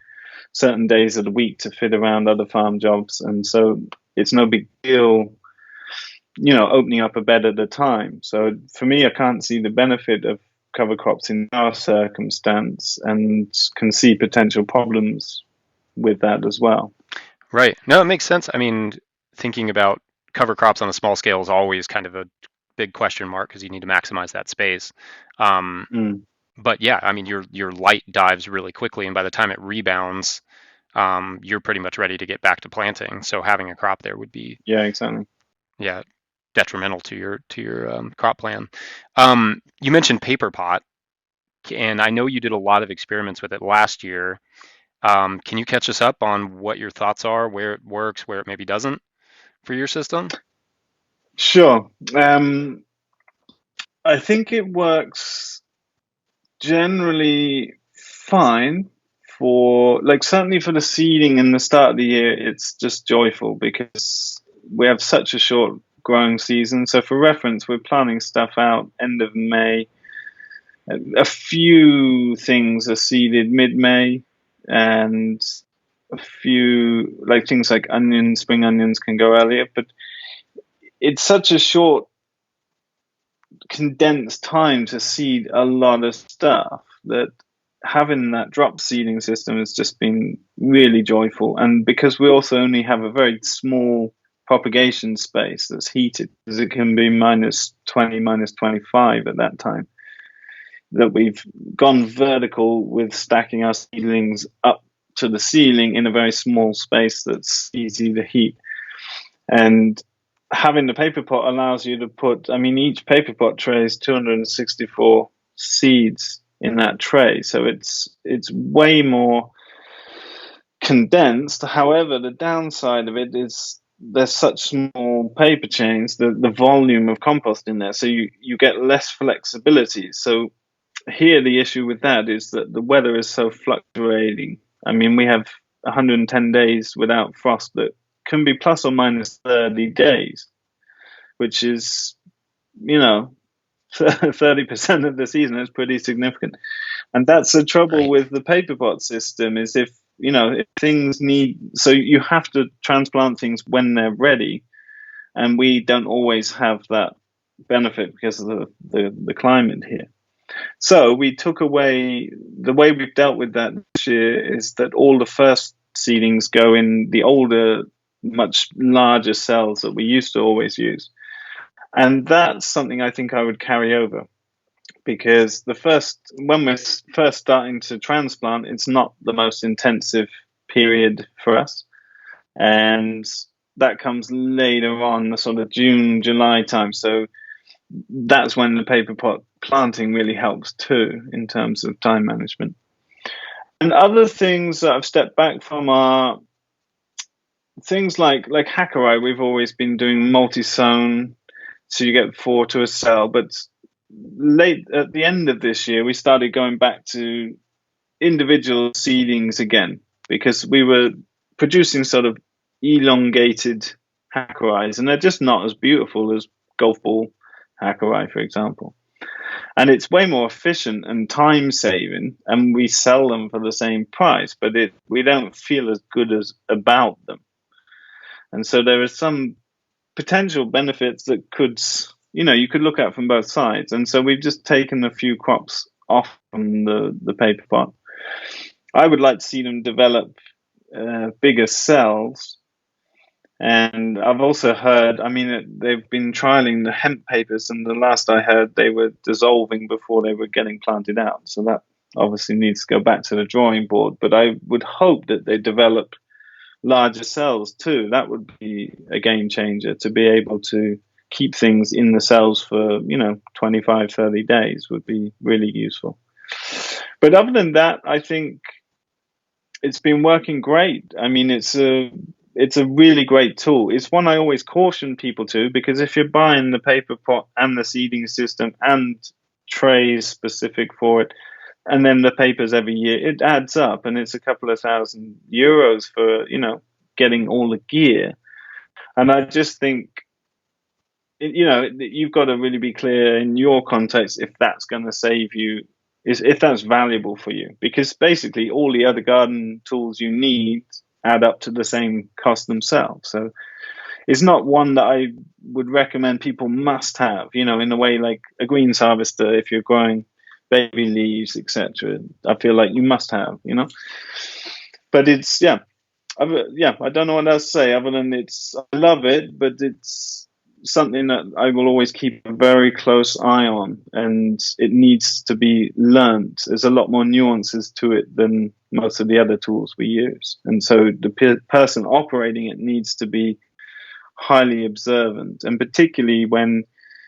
Speaker 3: certain days of the week to fit around other farm jobs. And so it's no big deal, opening up a bed at a time. So for me, I can't see the benefit of cover crops in our circumstance and can see potential problems with that as well.
Speaker 4: Right. No, it makes sense. I mean, thinking about cover crops on a small scale is always kind of a big question mark because you need to maximize that space. But yeah, I mean, your light dives really quickly, and by the time it rebounds, you're pretty much ready to get back to planting. So having a crop there would be
Speaker 3: exactly
Speaker 4: detrimental to your crop plan. You mentioned paper pot, and I know you did a lot of experiments with it last year. Can you catch us up on what your thoughts are, where it works, where it maybe doesn't for your system?
Speaker 3: Sure. I think it works generally fine for, certainly for the seeding in the start of the year, it's just joyful because we have such a short growing season. So for reference, we're planting stuff out end of May. A few things are seeded mid-May, and a few, things like onions, spring onions can go earlier, but it's such a short, condensed time to seed a lot of stuff that having that drop seeding system has just been really joyful. And because we also only have a very small propagation space that's heated, because it can be minus 20, minus 25 at that time, that we've gone vertical with stacking our seedlings up to the ceiling in a very small space that's easy to heat. And having the paper pot allows you to put, each paper pot tray is 264 seeds in that tray. So it's way more condensed. However, the downside of it is there's such small paper chains, the volume of compost in there. So you get less flexibility. So here, the issue with that is that the weather is so fluctuating. We have 110 days without frost that can be plus or minus 30 days, which is, 30% of the season is pretty significant. And that's the trouble with the paper pot system is if things need, so you have to transplant things when they're ready. And we don't always have that benefit because of the climate here. So we took away, the way we've dealt with that this year is that all the first seedings go in the older, much larger cells that we used to always use. And that's something I think I would carry over because when we're first starting to transplant, it's not the most intensive period for us. And that comes later on, the sort of June, July time. So that's when the paper pot planting really helps too in terms of time management. And other things that I've stepped back from are things like Hackeri. We've always been doing multi-sown, so you get 4 to a cell. But late at the end of this year, we started going back to individual seedings again because we were producing sort of elongated Hackeris, and they're just not as beautiful as golf ball Hackeri, for example. And it's way more efficient and time saving, and we sell them for the same price, but we don't feel as good about them. And so there are some potential benefits that you could look at from both sides. And so we've just taken a few crops off from the paper pot. I would like to see them develop bigger cells. And I've also heard, they've been trialing the hemp papers, and the last I heard, they were dissolving before they were getting planted out. So that obviously needs to go back to the drawing board. But I would hope that they develop larger cells too. That would be a game changer, to be able to keep things in the cells for 25, 30 days would be really useful. But other than that, I think it's been working great. I mean, it's a really great tool. It's one I always caution people to, because if you're buying the paper pot and the seeding system and trays specific for it, and then the papers every year, it adds up, and it's a couple of €1,000 for getting all the gear. And I just think you've got to really be clear in your context if that's going to save you, if that's valuable for you, because basically all the other garden tools you need add up to the same cost themselves. So it's not one that I would recommend people must have, in a way like a greens harvester. If you're growing baby leaves, etc., I feel like you must have, but it's, I don't know what else to say other than I love it, but it's something that I will always keep a very close eye on, and it needs to be learned. There's a lot more nuances to it than most of the other tools we use, and so the person operating it needs to be highly observant, and particularly when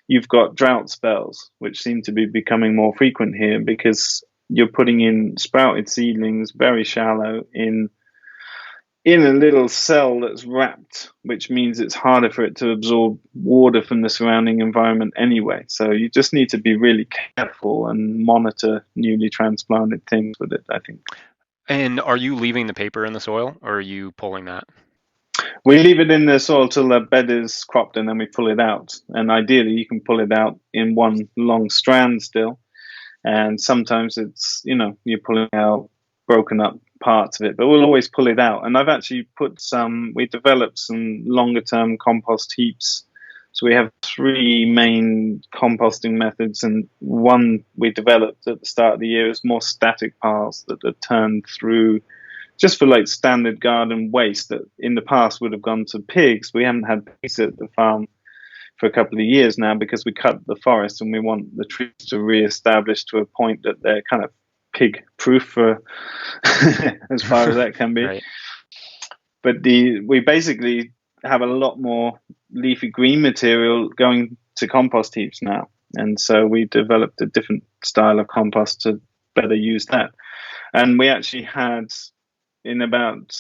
Speaker 3: you've got drought spells, which seem to be becoming more frequent here, because you're putting in sprouted seedlings very shallow in a little cell that's wrapped, which means it's harder for it to absorb water from the surrounding environment anyway. So you just need to be really careful and monitor newly transplanted things with it, I think.
Speaker 4: And are you leaving the paper in the soil, or are you pulling that?
Speaker 3: We leave it in the soil till the bed is cropped, and then we pull it out. And ideally, you can pull it out in one long strand still. And sometimes it's, you're pulling out broken up parts of it, but we'll always pull it out. And I've actually we developed some longer term compost heaps. So we have 3 main composting methods, and one we developed at the start of the year is more static piles that are turned through just for like standard garden waste that in the past would have gone to pigs. We haven't had pigs at the farm for a couple of years now because we cut the forest, and we want the trees to re-establish to a point that they're kind of pig proof for as far as that can be.
Speaker 4: Right.
Speaker 3: But we basically have a lot more leafy green material going to compost heaps now, and so we developed a different style of compost to better use that. And we actually had, in about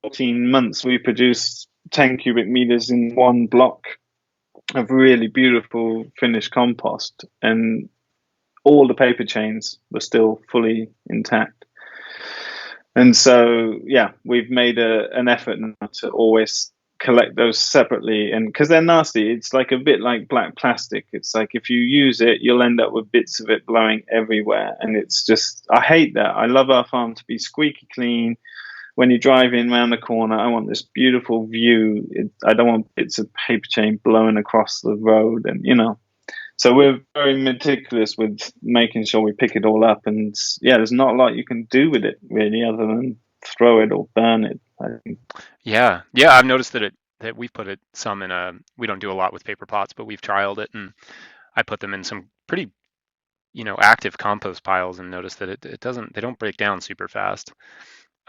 Speaker 3: 14 months, we produced 10 cubic meters in one block of really beautiful finished compost, and all the paper chains were still fully intact. And so, we've made an effort now to always collect those separately, and because they're nasty, it's like a bit like black plastic. It's like if you use it, you'll end up with bits of it blowing everywhere, and it's just, I hate that. I love our farm to be squeaky clean. When you drive in around the corner, I want this beautiful view. I don't want bits of paper chain blowing across the road, and so we're very meticulous with making sure we pick it all up. And there's not a lot you can do with it really, other than throw it or burn it, I think.
Speaker 4: Yeah, I've noticed that we've put some in we don't do a lot with paper pots, but we've trialed it, and I put them in some pretty, active compost piles, and noticed that they don't break down super fast.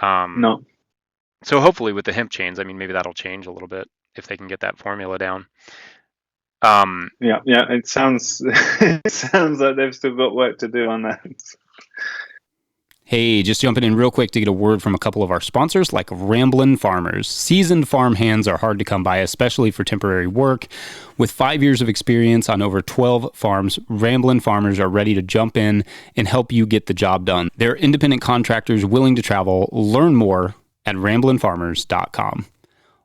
Speaker 3: No.
Speaker 4: So hopefully with the hemp chains, I mean, maybe that'll change a little bit if they can get that formula down.
Speaker 3: It sounds like they've still got work to do on that.
Speaker 1: Hey, just jumping in real quick to get a word from a couple of our sponsors, like Ramblin' Farmers. Seasoned farm hands are hard to come by, especially for temporary work. With 5 years of experience on over 12 farms, Ramblin' Farmers are ready to jump in and help you get the job done. They're independent contractors willing to travel. Learn more at ramblinfarmers.com.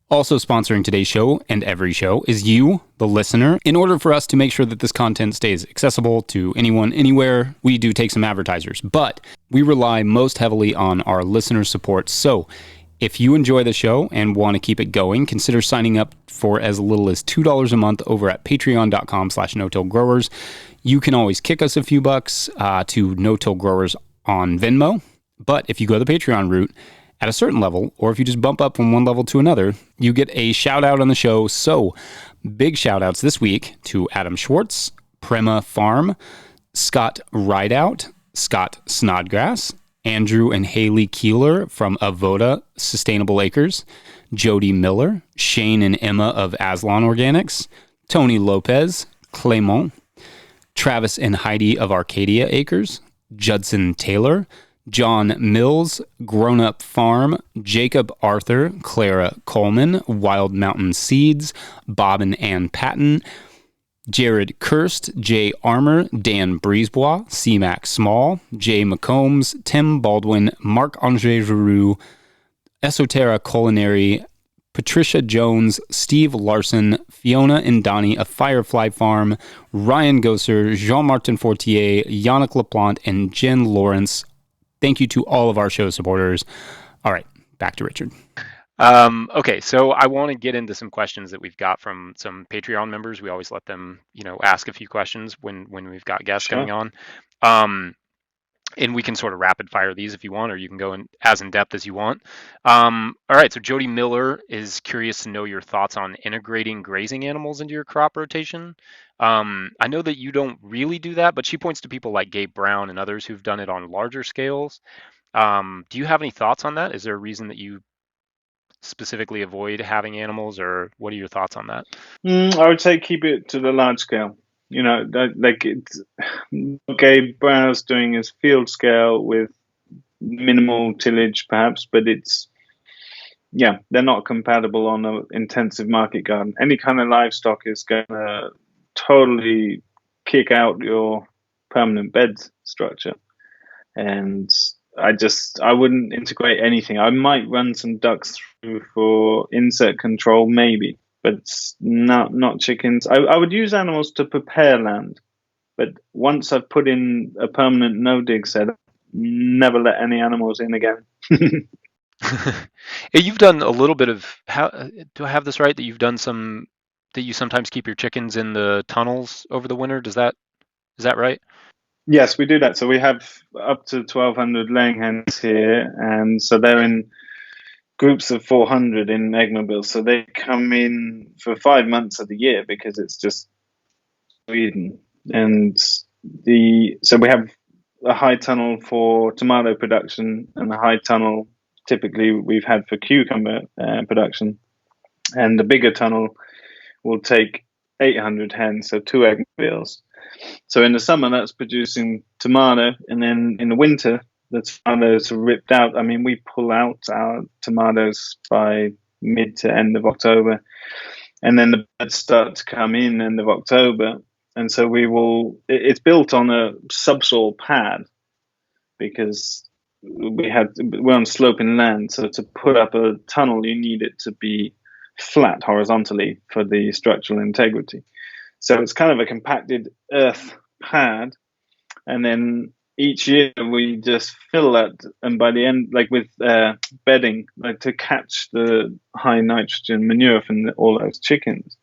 Speaker 1: Also sponsoring today's show and every show is you, the listener. In order for us to make sure that this content stays accessible to anyone, anywhere, we do take some advertisers, but we rely most heavily on our listener support. So if you enjoy the show and want to keep it going, consider signing up for as little as $2 a month over at patreon.com/no-till-growers. You can always kick us a few bucks to No-Till Growers on Venmo. But if you go the Patreon route, at a certain level, or if you just bump up from one level to another, you get a shout out on the show. So big shout outs this week to Adam Schwartz, Prema Farm, Scott Rideout, Scott Snodgrass, Andrew and Haley Keeler from Avoda Sustainable Acres, Jody Miller, Shane and Emma of Aslan Organics, Tony Lopez, Clement, Travis and Heidi of Arcadia Acres, Judson Taylor, John Mills, Grown Up Farm, Jacob Arthur, Clara Coleman, Wild Mountain Seeds, Bob and Ann Patton, Jared Kirst, Jay Armour, Dan Brisebois, C-Mac Small, Jay McCombs, Tim Baldwin, Marc-Andre Giroux, Esoterra Culinary, Patricia Jones, Steve Larson, Fiona and Donnie of Firefly Farm, Ryan Gosser, Jean-Martin Fortier, Yannick LaPlante, and Jen Lawrence. Thank you to all of our show supporters. All right, back to Richard.
Speaker 4: Okay, so I want to get into some questions that we've got from some Patreon members. We always let them, ask a few questions when we've got guests coming on. And we can sort of rapid fire these if you want, or you can go in as in depth as you want. All right, so Jody Miller is curious to know your thoughts on integrating grazing animals into your crop rotation. I know that you don't really do that, but she points to people like Gabe Brown and others who've done it on larger scales. Do you have any thoughts on that? Is there a reason that you specifically avoid having animals, or what are your thoughts on that?
Speaker 3: I would say keep it to the large scale. It's what Gabe Brown's doing is field scale with minimal tillage, perhaps, but they're not compatible on an intensive market garden. Any kind of livestock is going to totally kick out your permanent bed structure. And I wouldn't integrate anything. I might run some ducks through for insect control, maybe, but not chickens. I would use animals to prepare land, but once I've put in a permanent no-dig setup, never let any animals in again.
Speaker 4: You've done a little bit of, do I have this right, that you've done that you sometimes keep your chickens in the tunnels over the winter? Is that right?
Speaker 3: Yes, we do that. So we have up to 1,200 laying hens here, and so they're in groups of 400 in eggmobiles. So they come in for 5 months of the year because it's just Sweden. And so we have a high tunnel for tomato production and a high tunnel typically we've had for cucumber production. And the bigger tunnel will take 800 hens, so 2 eggmobiles. So in the summer, that's producing tomato, and then in the winter, the tomatoes are ripped out. I mean, we pull out our tomatoes by mid to end of October, and then the beds start to come in end of October. And so it's built on a subsoil pad because we're on sloping land. So to put up a tunnel, you need it to be flat horizontally for the structural integrity. So it's kind of a compacted earth pad, and then each year we just fill that, and by the end, like with bedding, like to catch the high nitrogen manure from all those chickens.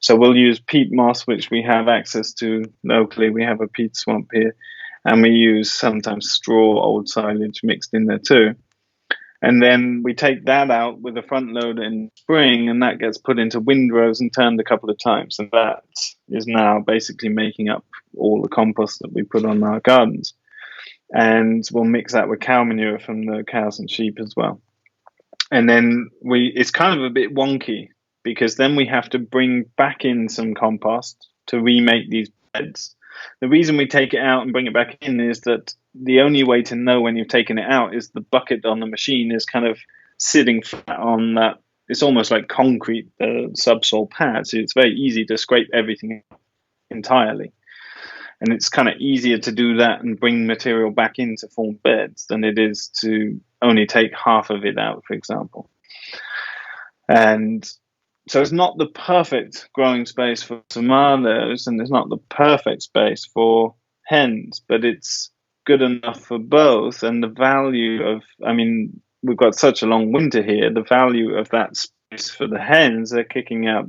Speaker 3: So we'll use peat moss, which we have access to locally. We have a peat swamp here, and we use sometimes straw, old silage mixed in there too. And then we take that out with a front loader in spring, and that gets put into windrows and turned a couple of times. And that is now basically making up all the compost that we put on our gardens. And we'll mix that with cow manure from the cows and sheep as well. And then it's kind of a bit wonky because then we have to bring back in some compost to remake these beds. The reason we take it out and bring it back in is that the only way to know when you've taken it out is the bucket on the machine is kind of sitting flat on that. It's almost like concrete subsoil pad, so it's very easy to scrape everything entirely. And it's kind of easier to do that and bring material back in to form beds than it is to only take half of it out, for example. And so it's not the perfect growing space for tomatoes, and it's not the perfect space for hens, but it's good enough for both. And the value of, we've got such a long winter here, the value of that space for the hens, they're kicking out,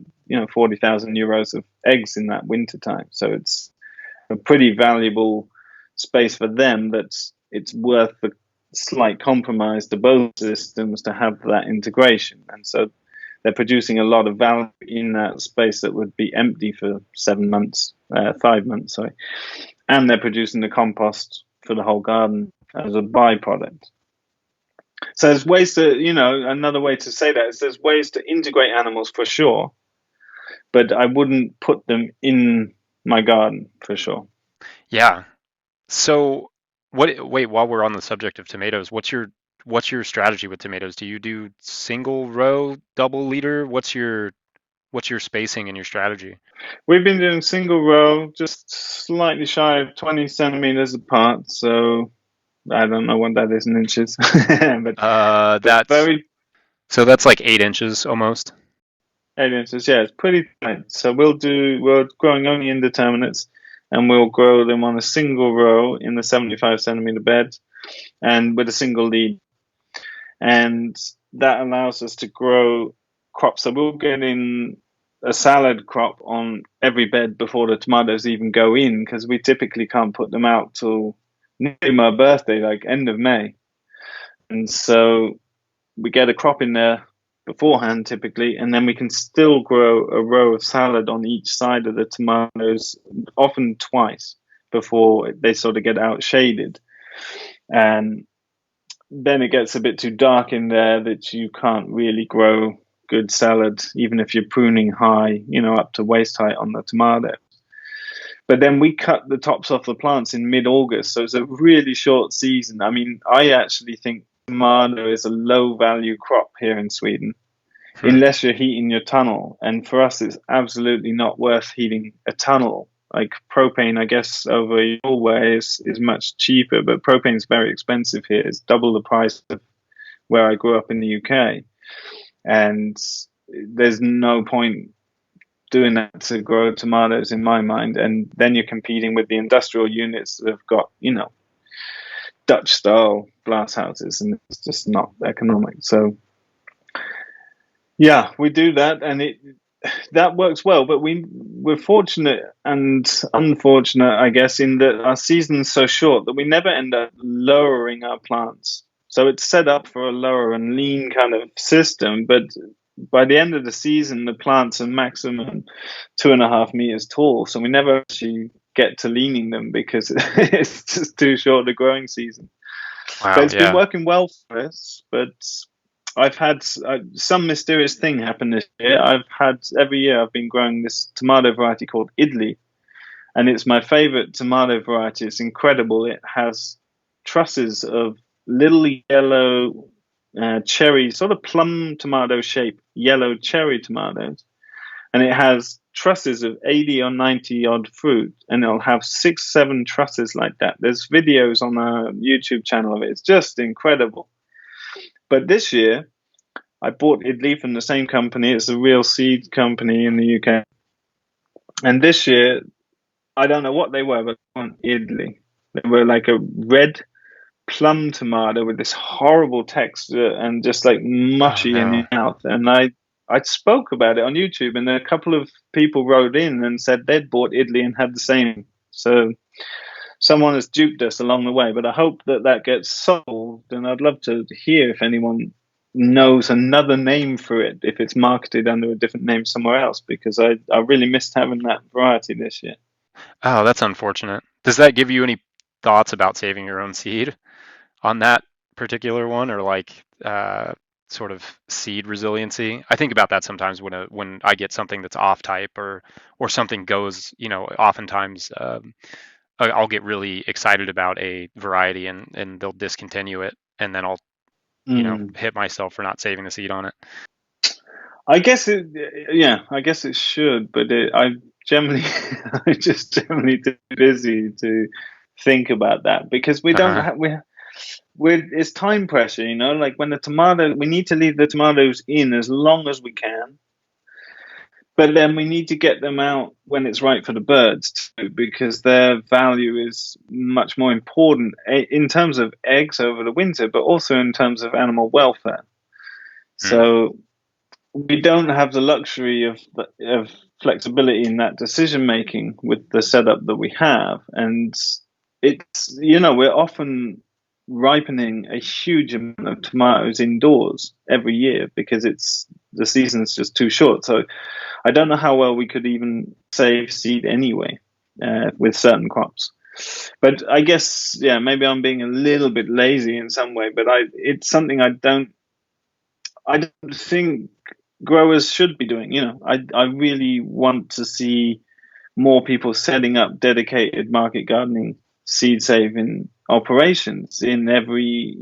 Speaker 3: 40,000 euros of eggs in that winter time. So it's a pretty valuable space for them it's worth the slight compromise to both systems to have that integration. And so they're producing a lot of value in that space that would be empty for 5 months, and they're producing the compost for the whole garden as a byproduct. So there's ways to, another way to say that is there's ways to integrate animals for sure, but I wouldn't put them in my garden for sure.
Speaker 4: Yeah. So wait, while we're on the subject of tomatoes, what's your strategy with tomatoes? Do you do single row, double leader? What's your spacing and your strategy?
Speaker 3: We've been doing single row, just slightly shy of 20 centimeters apart. So I don't know what that is in inches, but
Speaker 4: That's
Speaker 3: very
Speaker 4: so that's like 8 inches almost.
Speaker 3: 8 inches. Yeah, it's pretty tight. So we're growing only indeterminates, and we'll grow them on a single row in the 75 centimeter bed, and with a single lead, and that allows us to grow crops. So we'll get in a salad crop on every bed before the tomatoes even go in, because we typically can't put them out till near my birthday, like end of May. And so we get a crop in there beforehand typically, and then we can still grow a row of salad on each side of the tomatoes, often twice, before they sort of get out shaded. And then it gets a bit too dark in there that you can't really grow good salad, even if you're pruning high, up to waist height on the tomato. But then we cut the tops off the plants in mid-August, so it's a really short season. I mean, I actually think tomato is a low-value crop here in Sweden, unless you're heating your tunnel. And for us, it's absolutely not worth heating a tunnel. Like propane, I guess, over your way is much cheaper, but propane is very expensive here. It's double the price of where I grew up in the UK. And there's no point doing that to grow tomatoes in my mind. And then you're competing with the industrial units that have got, Dutch style glass houses, and it's just not economic. So yeah, we do that, and that works well. But we're fortunate and unfortunate, I guess, in that our season's so short that we never end up lowering our plants. So it's set up for a lower and lean kind of system, but by the end of the season, the plants are maximum 2.5 meters tall. So we never actually get to leaning them because it's just too short a growing season.
Speaker 4: Wow,
Speaker 3: But it's been
Speaker 4: yeah.
Speaker 3: working well for us. But I've had some mysterious thing happen this year. Every year I've been growing this tomato variety called Idli, and it's my favorite tomato variety. It's incredible. It has trusses of little yellow cherry, sort of plum tomato shape, yellow cherry tomatoes, and it has trusses of 80 or 90 odd fruit, and it'll have 6-7 trusses like that. There's videos on our YouTube channel of it. It's just incredible. But this year, I bought Idli from the same company. It's a real seed company in the UK. And this year, I don't know what they were, but they weren't Idli. They were like a red plum tomato with this horrible texture and just like mushy in your mouth. And I spoke about it on YouTube, and a couple of people wrote in and said they'd bought Idli and had the same. So someone has duped us along the way, but I hope that gets solved. And I'd love to hear if anyone knows another name for it, if it's marketed under a different name somewhere else, because I really missed having that variety this year.
Speaker 4: Oh, that's unfortunate. Does that give you any thoughts about saving your own seed on that particular one, or like sort of seed resiliency? I think about that sometimes when I get something that's off type or something goes, oftentimes I'll get really excited about a variety and they'll discontinue it, and then I'll hit myself for not saving the seed on it.
Speaker 3: I guess it should, but I'm just generally too busy to think about that, because we don't have, it's time pressure, like when we need to leave the tomatoes in as long as we can, but then we need to get them out when it's right for the birds too, because their value is much more important in terms of eggs over the winter, but also in terms of animal welfare. So we don't have the luxury of flexibility in that decision making with the setup that we have, and it's we're often ripening a huge amount of tomatoes indoors every year because the season's just too short. So I don't know how well we could even save seed anyway with certain crops. But I guess maybe I'm being a little bit lazy in some way, but it's something I don't think growers should be doing. I really want to see more people setting up dedicated market gardening seed saving operations in every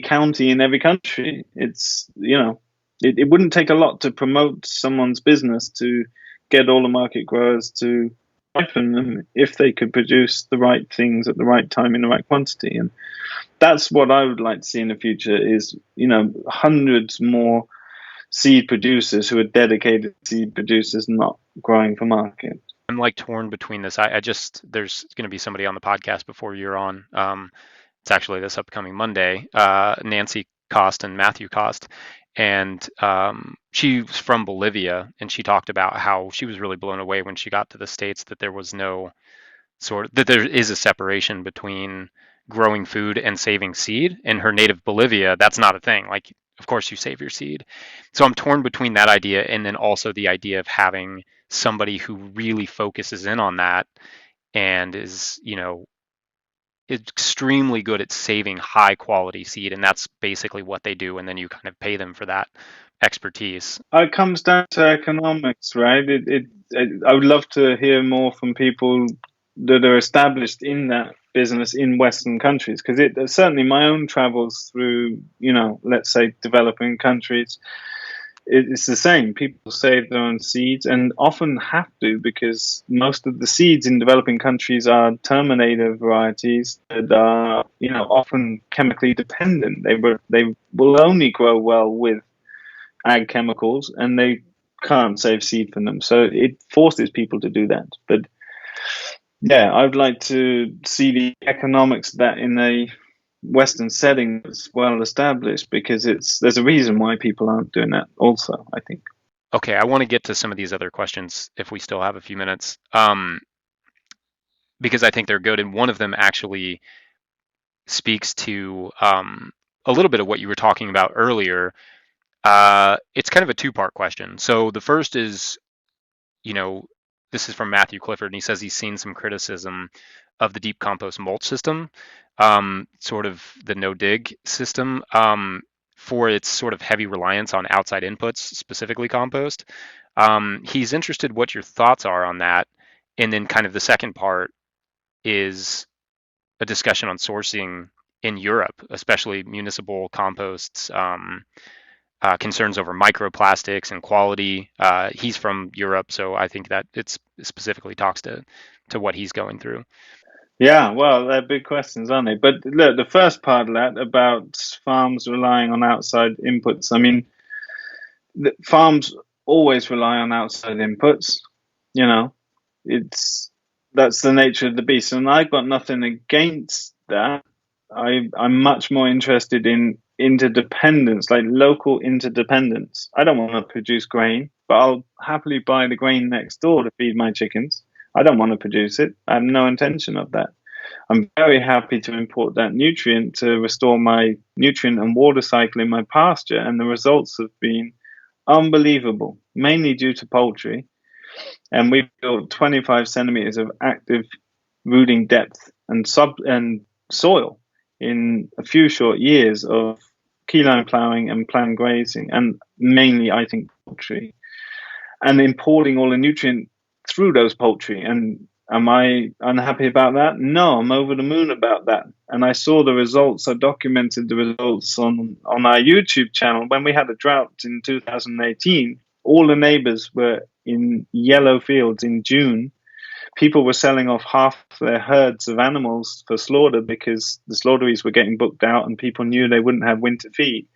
Speaker 3: county, in every country. It wouldn't take a lot to promote someone's business to get all the market growers to ripen them if they could produce the right things at the right time in the right quantity. And that's what I would like to see in the future is, hundreds more seed producers who are dedicated seed producers, not growing for market.
Speaker 4: I'm like torn between this. There's going to be somebody on the podcast before you're on. It's actually this upcoming Monday, Nancy Cost and Matthew Cost. And she's from Bolivia, and she talked about how she was really blown away when she got to the States that there was that there is a separation between growing food and saving seed. In her native Bolivia, that's not a thing. Like, of course you save your seed. So I'm torn between that idea and then also the idea of having somebody who really focuses in on that and is, extremely good at saving high quality seed, and that's basically what they do, and then you kind of pay them for that expertise.
Speaker 3: It comes down to economics, right? I would love to hear more from people that are established in that business in Western countries, because certainly my own travels through, let's say developing countries, it's the same. People save their own seeds and often have to, because most of the seeds in developing countries are terminator varieties that are, often chemically dependent. They will only grow well with ag chemicals, and they can't save seed from them. So it forces people to do that. But yeah, I would like to see the economics of that in a Western setting that's well established, because there's a reason why people aren't doing that also, I think.
Speaker 4: Okay, I want to get to some of these other questions if we still have a few minutes, because I think they're good. And one of them actually speaks to a little bit of what you were talking about earlier. It's kind of a two-part question. So the first is, this is from Matthew Clifford, and he says he's seen some criticism of the deep compost mulch system, sort of the no-dig system, for its sort of heavy reliance on outside inputs, specifically compost. He's interested what your thoughts are on that. And then kind of the second part is a discussion on sourcing in Europe, especially municipal composts, concerns over microplastics and quality. He's from Europe, so I think that it specifically talks to what he's going through.
Speaker 3: Yeah, well, they're big questions, aren't they? But look, the first part of that about farms relying on outside inputs. I mean, farms always rely on outside inputs. That's the nature of the beast, and I've got nothing against that. I'm much more interested in interdependence, like local interdependence. I don't want to produce grain, but I'll happily buy the grain next door to feed my chickens. I don't want to produce it. I have no intention of that. I'm very happy to import that nutrient to restore my nutrient and water cycle in my pasture, and the results have been unbelievable, mainly due to poultry. And we've built 25 centimeters of active rooting depth and soil in a few short years of keyline plowing and planned grazing, and mainly, I think, poultry, and importing all the nutrient through those poultry. And am I unhappy about that? No, I'm over the moon about that. And I saw the results. I documented the results on our YouTube channel. When we had a drought in 2018, all the neighbors were in yellow fields in June. People were selling off half their herds of animals for slaughter because the slaughteries were getting booked out and people knew they wouldn't have winter feed.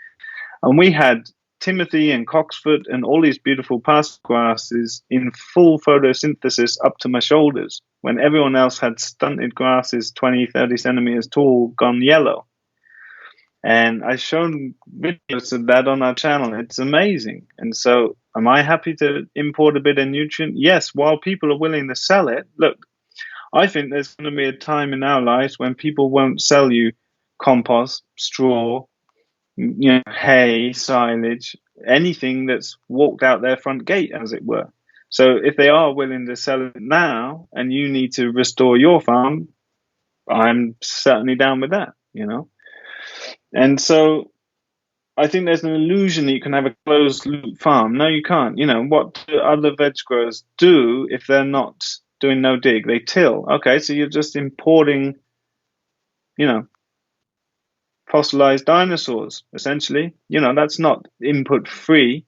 Speaker 3: And we had Timothy and Coxfoot and all these beautiful pasture grasses in full photosynthesis up to my shoulders, when everyone else had stunted grasses 20, 30 centimeters tall, gone yellow. And I've shown videos of that on our channel. It's amazing. And so am I happy to import a bit of nutrient? Yes, while people are willing to sell it. Look, I think there's going to be a time in our lives when people won't sell you compost, straw, hay, silage, anything that's walked out their front gate, as it were. So if they are willing to sell it now and you need to restore your farm, I'm certainly down with that, And so I think there's an illusion that you can have a closed loop farm. No, you can't. What do other veg growers do if they're not doing no dig? They till. Okay, so you're just importing, fossilized dinosaurs, essentially. That's not input free.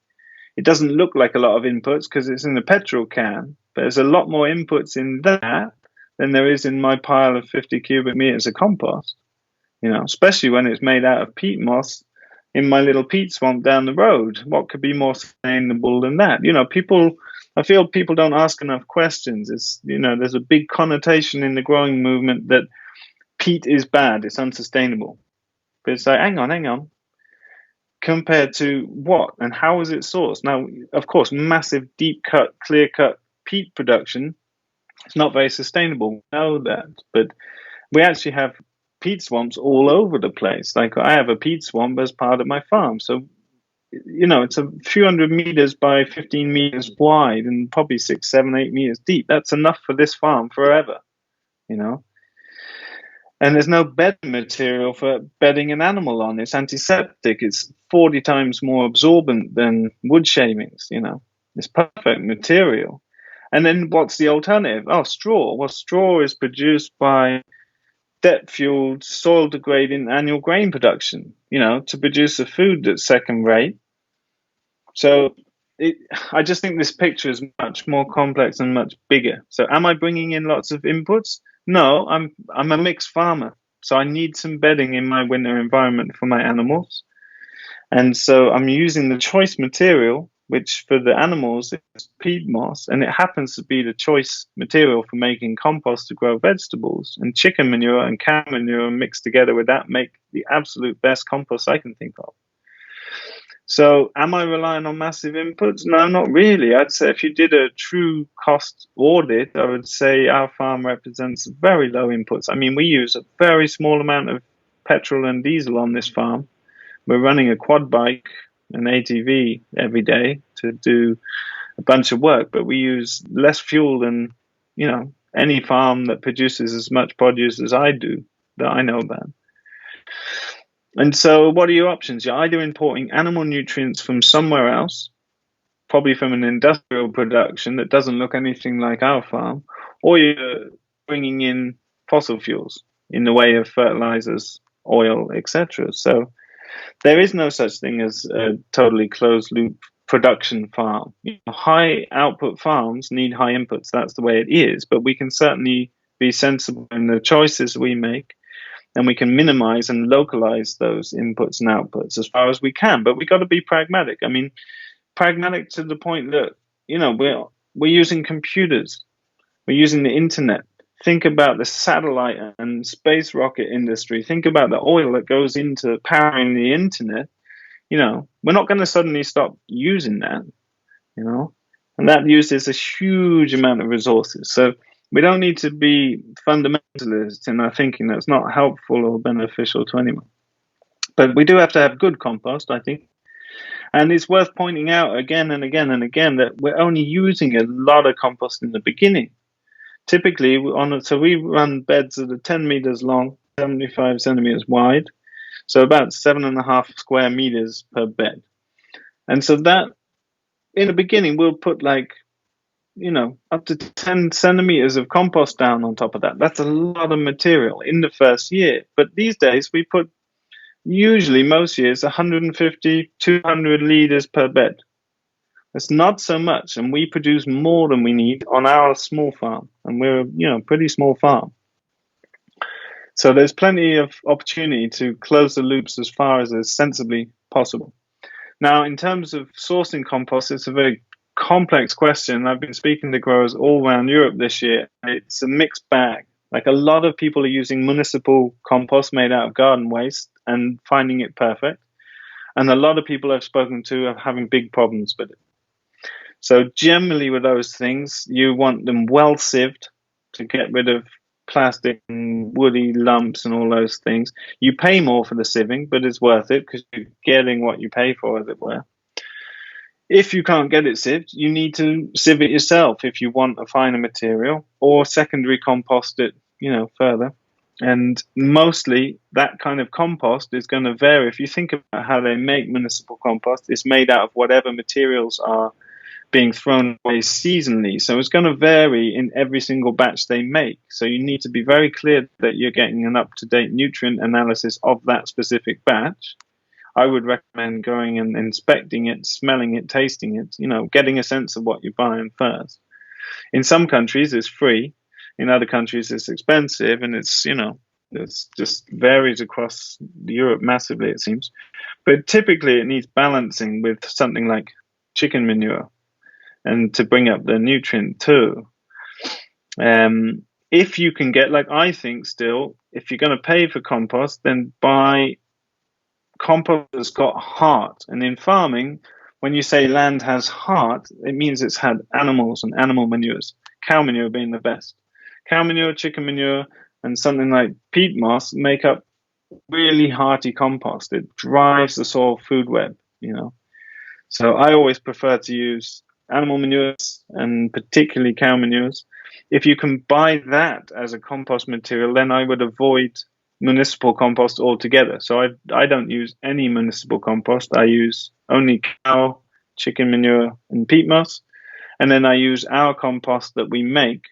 Speaker 3: It doesn't look like a lot of inputs because it's in a petrol can, but there's a lot more inputs in that than there is in my pile of 50 cubic meters of compost, especially when it's made out of peat moss in my little peat swamp down the road. What could be more sustainable than that? I feel people don't ask enough questions. There's a big connotation in the growing movement that peat is bad, it's unsustainable. But it's like, hang on. Compared to what and how is it sourced? Now, of course, massive, deep cut, clear cut peat production is not very sustainable. We know that. But we actually have peat swamps all over the place. Like I have a peat swamp as part of my farm. So, it's a few hundred meters by 15 meters wide and probably 6, 7, 8 meters deep. That's enough for this farm forever, And there's no bedding material for bedding an animal on. It's antiseptic. It's 40 times more absorbent than wood shavings, It's perfect material. And then what's the alternative? Oh, straw. Well, straw is produced by debt-fueled, soil-degrading annual grain production, to produce a food that's second-rate. So I just think this picture is much more complex and much bigger. So am I bringing in lots of inputs? No, I'm a mixed farmer, so I need some bedding in my winter environment for my animals. And so I'm using the choice material, which for the animals is peat moss, and it happens to be the choice material for making compost to grow vegetables. And chicken manure and cow manure mixed together with that make the absolute best compost I can think of. So am I relying on massive inputs? No, not really. I'd say if you did a true cost audit, I would say our farm represents very low inputs. I mean, we use a very small amount of petrol and diesel on this farm. We're running a quad bike, an ATV every day to do a bunch of work, but we use less fuel than, any farm that produces as much produce as I do that I know about. And so what are your options? You're either importing animal nutrients from somewhere else, probably from an industrial production that doesn't look anything like our farm, or you're bringing in fossil fuels in the way of fertilizers, oil, etc. So there is no such thing as a totally closed-loop production farm. High output farms need high inputs. That's the way it is. But we can certainly be sensible in the choices we make, and we can minimize and localize those inputs and outputs as far as we can. But we got to be pragmatic. I mean, pragmatic to the point that, we're using computers. We're using the internet. Think about the satellite and space rocket industry. Think about the oil that goes into powering the internet. We're not going to suddenly stop using that, and that uses a huge amount of resources. So we don't need to be fundamentalists in our thinking. That's not helpful or beneficial to anyone. But we do have to have good compost, I think. And it's worth pointing out again and again and again that we're only using a lot of compost in the beginning. Typically, we run beds that are 10 meters long, 75 centimeters wide, so about 7.5 square meters per bed. And so that, in the beginning, we'll put up to 10 centimeters of compost down on top of that. That's a lot of material in the first year. But these days, we put, usually most years, 150, 200 liters per bed. It's not so much, and we produce more than we need on our small farm, and we're a pretty small farm. So there's plenty of opportunity to close the loops as far as is sensibly possible. Now, in terms of sourcing compost, it's a very complex question. I've been speaking to growers all around Europe this year. It's a mixed bag. Like, a lot of people are using municipal compost made out of garden waste and finding it perfect. And a lot of people I've spoken to are having big problems with it. So generally with those things, you want them well sieved to get rid of plastic and woody lumps and all those things. You pay more for the sieving, but it's worth it because you're getting what you pay for, as it were. If you can't get it sieved, you need to sieve it yourself if you want a finer material, or secondary compost it, further. And mostly that kind of compost is going to vary. If you think about how they make municipal compost, it's made out of whatever materials are being thrown away seasonally. So it's going to vary in every single batch they make. So you need to be very clear that you're getting an up-to-date nutrient analysis of that specific batch. I would recommend going and inspecting it, smelling it, tasting it, getting a sense of what you're buying first. In some countries, it's free. In other countries, it's expensive, and it's just varies across Europe massively, it seems. But typically, it needs balancing with something like chicken manure, and to bring up the nutrient too. If you can get, like I think still, if you're going to pay for compost, then buy compost that's got heart. And in farming, when you say land has heart, it means it's had animals and animal manures, cow manure being the best. Cow manure, chicken manure, and something like peat moss make up really hearty compost. It drives the soil food web, So I always prefer to use animal manures and particularly cow manures. If you can buy that as a compost material, then I would avoid municipal compost altogether. So I don't use any municipal compost. I use only cow, chicken manure, and peat moss. And then I use our compost that we make,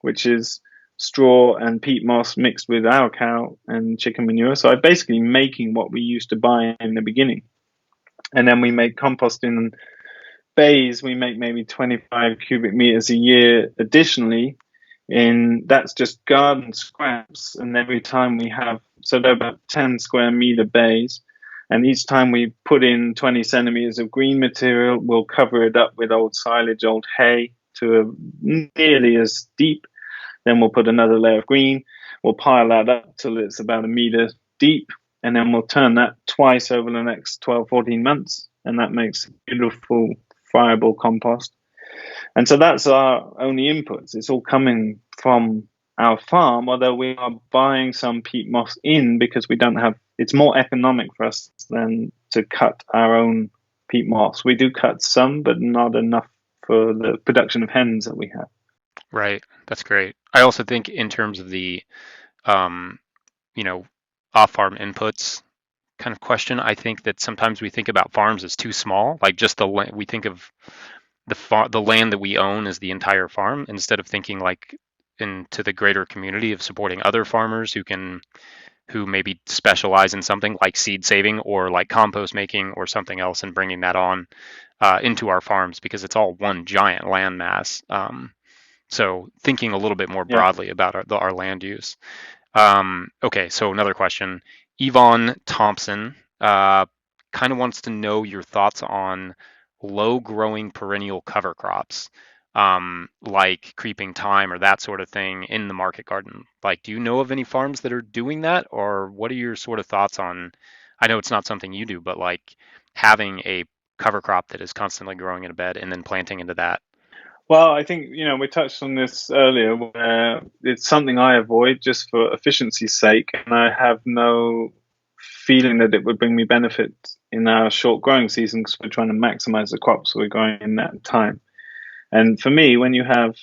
Speaker 3: which is straw and peat moss mixed with our cow and chicken manure. So I'm basically making what we used to buy in the beginning. And then we make compost in bays. We make maybe 25 cubic meters a year additionally. That's just garden scraps. And every time so they're about 10 square meter bays. And each time we put in 20 centimeters of green material, we'll cover it up with old silage, old hay to nearly as deep. Then we'll put another layer of green. We'll pile that up till it's about a meter deep. And then we'll turn that twice over the next 12, 14 months. And that makes beautiful, friable compost. And so that's our only inputs. It's all coming from our farm, although we are buying some peat moss in because it's more economic for us than to cut our own peat moss. We do cut some, but not enough for the production of hens that we have.
Speaker 4: Right. That's great. I also think in terms of the, off-farm inputs kind of question, I think that sometimes we think about farms as too small, like just we think of the land that we own as the entire farm instead of thinking like into the greater community of supporting other farmers who maybe specialize in something like seed saving or like compost making or something else, and bringing that on into our farms, because it's all one giant land mass. So thinking a little bit more broadly about our land use. Okay, so another question. Yvonne Thompson kind of wants to know your thoughts on low-growing perennial cover crops, like creeping thyme or that sort of thing in the market garden. Like, do you know of any farms that are doing that, or what are your sort of thoughts on? I know it's not something you do, but like having a cover crop that is constantly growing in a bed and then planting into that.
Speaker 3: Well, I think, we touched on this earlier, where it's something I avoid just for efficiency's sake, and I have no feeling that it would bring me benefit in our short growing season because we're trying to maximize the crops we're growing in that time. And for me, when you have,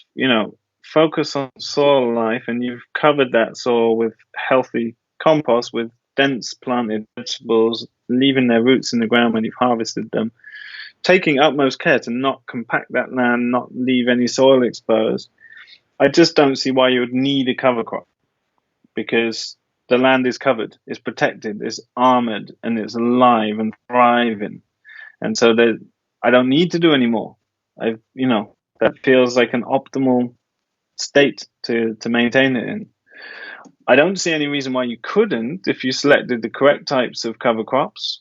Speaker 3: focus on soil life and you've covered that soil with healthy compost, with dense planted vegetables, leaving their roots in the ground when you've harvested them, taking utmost care to not compact that land, not leave any soil exposed, I just don't see why you would need a cover crop, because the land is covered, it's protected, it's armored, and it's alive and thriving. And so I don't need to do any more. That feels like an optimal state to maintain it in. I don't see any reason why you couldn't if you selected the correct types of cover crops.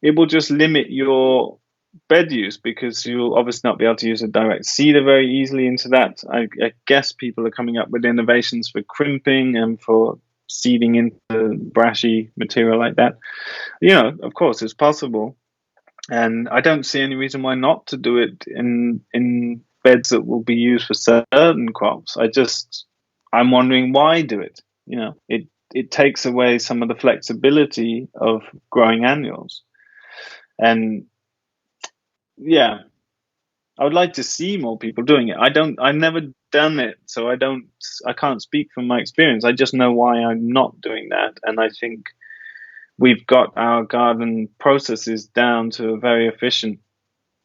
Speaker 3: It will just limit your bed use because you'll obviously not be able to use a direct seeder very easily into that. I guess people are coming up with innovations for crimping and for seeding into brashy material like that. Of course, it's possible. And I don't see any reason why not to do it in beds that will be used for certain crops. I'm wondering why do it. It takes away some of the flexibility of growing annuals. And yeah, I would like to see more people doing it. I've never done it, so I can't speak from my experience. I just know why I'm not doing that. And I think we've got our garden processes down to a very efficient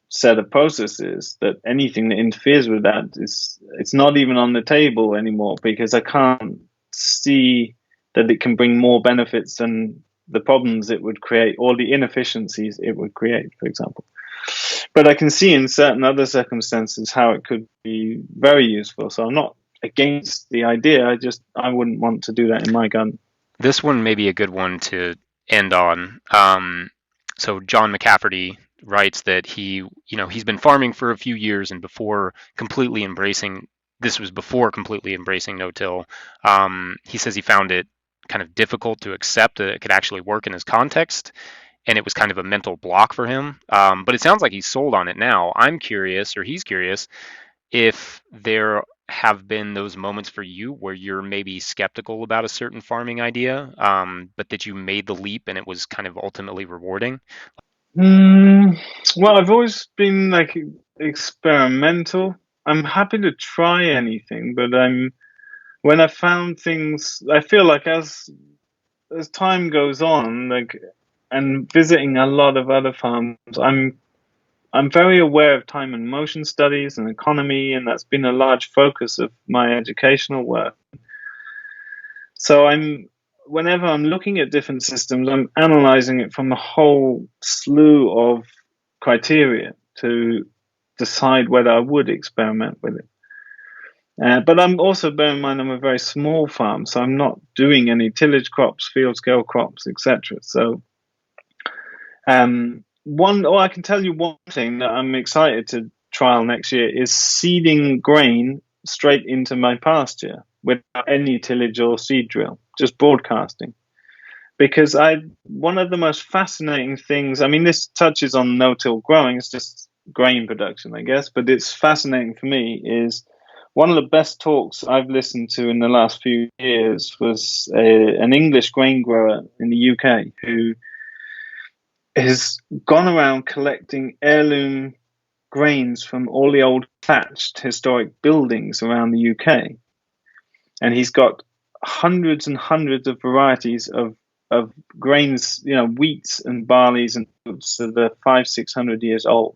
Speaker 3: set of processes, that anything that interferes with that it's not even on the table anymore, because I can't see that it can bring more benefits than the problems it would create, or the inefficiencies it would create, for example. But I can see in certain other circumstances how it could be very useful. So I'm not against the idea. I wouldn't want to do that in my garden.
Speaker 4: This one may be a good one to end on. So John McCafferty writes that he's been farming for a few years, and before completely embracing no-till. He says he found it kind of difficult to accept that it could actually work in his context, and it was kind of a mental block for him. But it sounds like he's sold on it now. I'm curious, or he's curious, if there have been those moments for you where you're maybe skeptical about a certain farming idea, but that you made the leap and it was kind of ultimately rewarding.
Speaker 3: Well, I've always been like experimental. I'm happy to try anything, but when I found things, I feel like as time goes on, like, and visiting a lot of other farms, I'm very aware of time and motion studies and economy, and that's been a large focus of my educational work. So whenever I'm looking at different systems, I'm analyzing it from a whole slew of criteria to decide whether I would experiment with it. But I'm also, bear in mind, I'm a very small farm, so I'm not doing any tillage crops, field scale crops, etc. So I can tell you one thing that I'm excited to trial next year is seeding grain straight into my pasture without any tillage or seed drill, just broadcasting. Because one of the most fascinating things, I mean, this touches on no-till growing, it's just grain production, I guess, but it's fascinating for me is one of the best talks I've listened to in the last few years was an English grain grower in the UK who has gone around collecting heirloom grains from all the old thatched historic buildings around the UK. And he's got hundreds and hundreds of varieties of grains, wheats and barleys and oats that are 500-600 years old,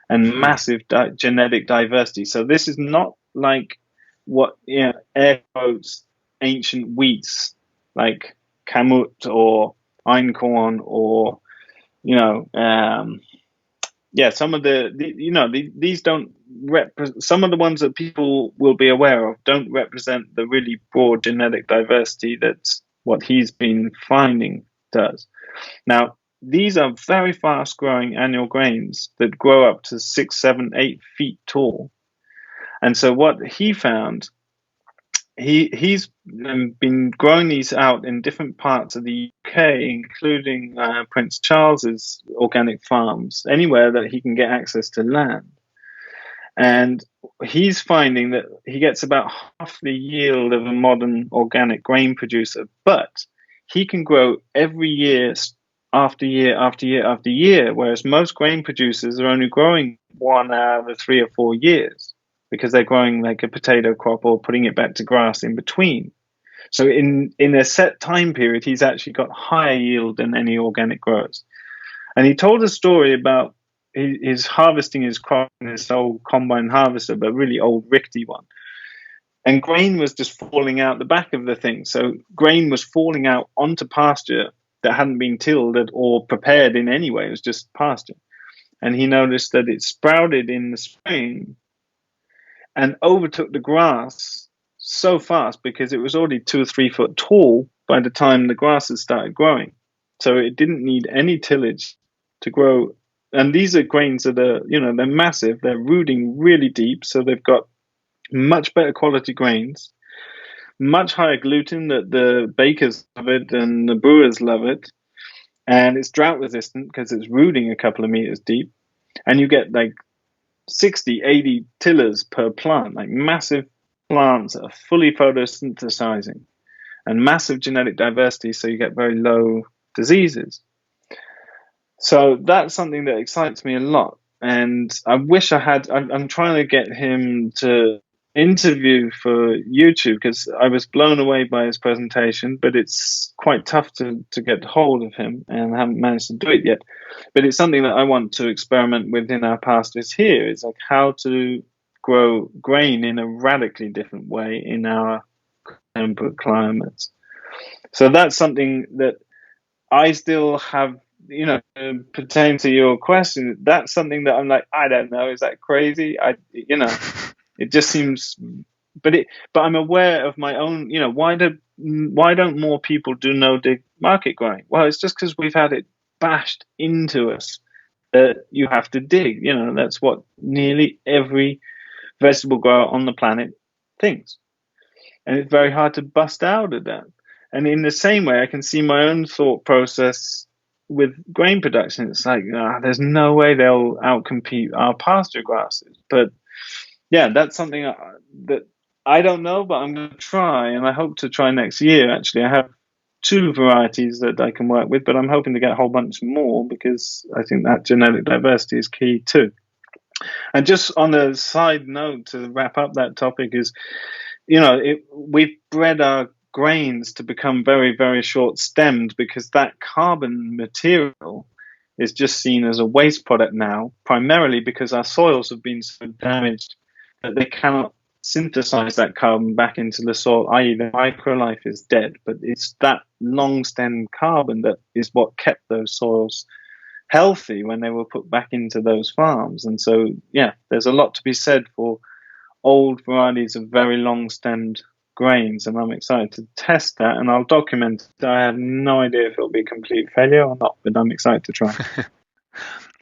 Speaker 3: and massive genetic diversity. So this is not like what, air quotes, ancient wheats like kamut or einkorn or, some of these don't represent, some of the ones that people will be aware of don't represent the really broad genetic diversity that's what he's been finding does. Now, these are very fast growing annual grains that grow up to 6, 7, 8 feet tall. And so what he found, he's been growing these out in different parts of the UK, including Prince Charles's organic farms, anywhere that he can get access to land. And he's finding that he gets about half the yield of a modern organic grain producer, but he can grow every year after year after year after year, whereas most grain producers are only growing 1 out of 3 or 4 years because they're growing like a potato crop or putting it back to grass in between. So in a set time period, he's actually got higher yield than any organic growers. And he told a story about his harvesting his crop in this old combine harvester, but really old rickety one. And grain was just falling out the back of the thing. So grain was falling out onto pasture that hadn't been tilled or prepared in any way. It was just pasture. And he noticed that it sprouted in the spring and overtook the grass so fast because it was already 2 or 3 foot tall by the time the grasses started growing. So it didn't need any tillage to grow. And these are grains that are, they're massive. They're rooting really deep. So they've got much better quality grains, much higher gluten that the bakers love it and the brewers love it. And it's drought resistant because it's rooting a couple of meters deep. And you get like 60, 80 tillers per plant, like massive plants that are fully photosynthesizing and massive genetic diversity. So you get very low diseases. So that's something that excites me a lot. and I wish I had. I'm trying to get him to interview for YouTube because I was blown away by his presentation, but it's quite tough to get hold of him, and I haven't managed to do it yet. But it's something that I want to experiment with in our pastures here. It's like how to grow grain in a radically different way in our temperate climates. So that's something that I still have, pertaining to your question, that's something that I'm like, I don't know, is that crazy? It just seems, but I'm aware of my own, why don't more people do no dig market growing? Well, it's just because we've had it bashed into us that you have to dig. That's what nearly every vegetable grower on the planet thinks. And it's very hard to bust out of that. And in the same way, I can see my own thought process with grain production. It's like, there's no way they'll outcompete our pasture grasses. But yeah, that's something that I don't know, but I'm going to try. And I hope to try next year, actually. I have 2 varieties that I can work with, but I'm hoping to get a whole bunch more because I think that genetic diversity is key too. And just on a side note to wrap up that topic is, we've bred our grains to become very, very short stemmed because that carbon material is just seen as a waste product now, primarily because our soils have been so damaged that they cannot synthesize that carbon back into the soil, i.e. the microlife is dead. But it's that long stemmed carbon that is what kept those soils healthy when they were put back into those farms. And so, yeah, there's a lot to be said for old varieties of very long-stemmed grains, and I'm excited to test that, and I'll document it. I have no idea if it'll be a complete failure or not, but I'm excited to try.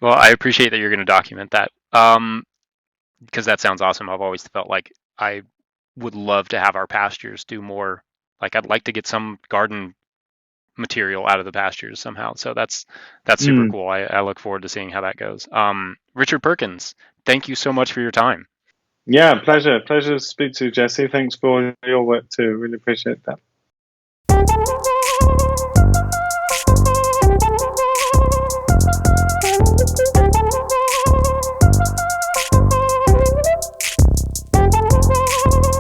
Speaker 4: Well, I appreciate that you're going to document that, because that sounds awesome. I've always felt like I would love to have our pastures do more. Like I'd like to get some garden material out of the pastures somehow. So that's super cool. I look forward to seeing how that goes. Richard Perkins, thank you so much for your time.
Speaker 3: Yeah, pleasure to speak to you, Jesse. Thanks for your work too. Really appreciate that.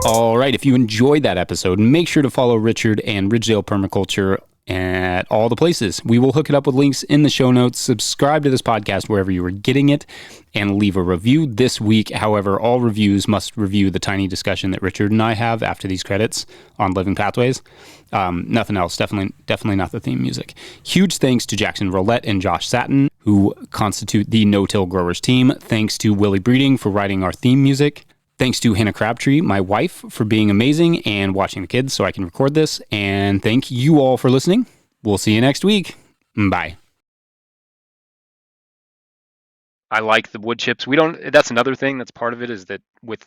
Speaker 1: All right, if you enjoyed that episode, make sure to follow Richard and Ridgedale Permaculture at all the places. We will hook it up with links in the show notes. Subscribe to this podcast wherever you are getting it and leave a review this week. However, all reviews must review the tiny discussion that Richard and I have after these credits on Living Pathways. Nothing else. Definitely not the theme music. Huge thanks to Jackson Roulette and Josh Satin, who constitute the No-Till Growers team. Thanks to Willie Breeding for writing our theme music. Thanks to Hannah Crabtree, my wife, for being amazing and watching the kids so I can record this. And thank you all for listening. We'll see you next week. Bye.
Speaker 4: I like the wood chips. That's another thing that's part of it, is that with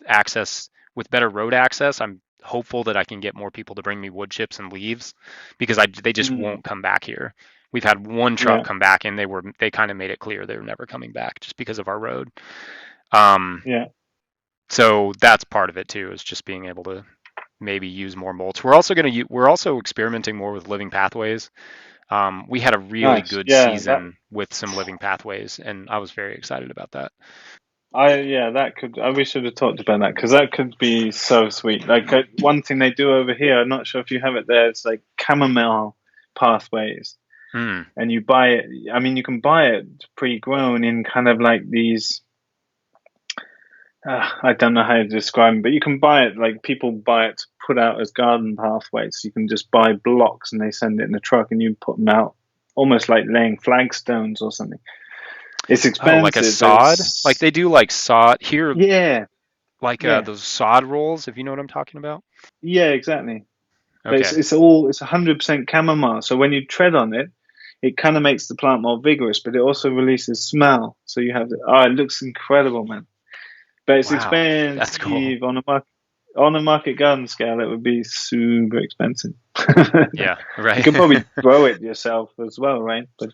Speaker 4: better road access, I'm hopeful that I can get more people to bring me wood chips and leaves, because they just won't come back here. We've had one truck come back, and they kind of made it clear they were never coming back just because of our road. So that's part of it too, is just being able to maybe use more mulch. We're also experimenting more with Living Pathways. We had a really good season with some Living Pathways, and I was very excited about that.
Speaker 3: We should have talked about that, because that could be so sweet. Like one thing they do over here, I'm not sure if you have it there, it's like chamomile pathways. And you buy it, you can buy it pre-grown in kind of like these, I don't know how to describe them, but you can buy it, like people buy it to put out as garden pathways. So you can just buy blocks and they send it in a truck and you put them out almost like laying flagstones or something. It's expensive.
Speaker 4: Like a sod? Like they do like sod here?
Speaker 3: Yeah.
Speaker 4: Like those sod rolls, if you know what I'm talking about?
Speaker 3: Yeah, exactly.
Speaker 4: Okay.
Speaker 3: But it's 100% chamomile. So when you tread on it, it kind of makes the plant more vigorous, but it also releases smell. So you have it looks incredible, man. But it's expensive.
Speaker 4: That's cool.
Speaker 3: On a market garden scale, it would be super expensive.
Speaker 4: Yeah, right.
Speaker 3: You can probably grow it yourself as well, right? But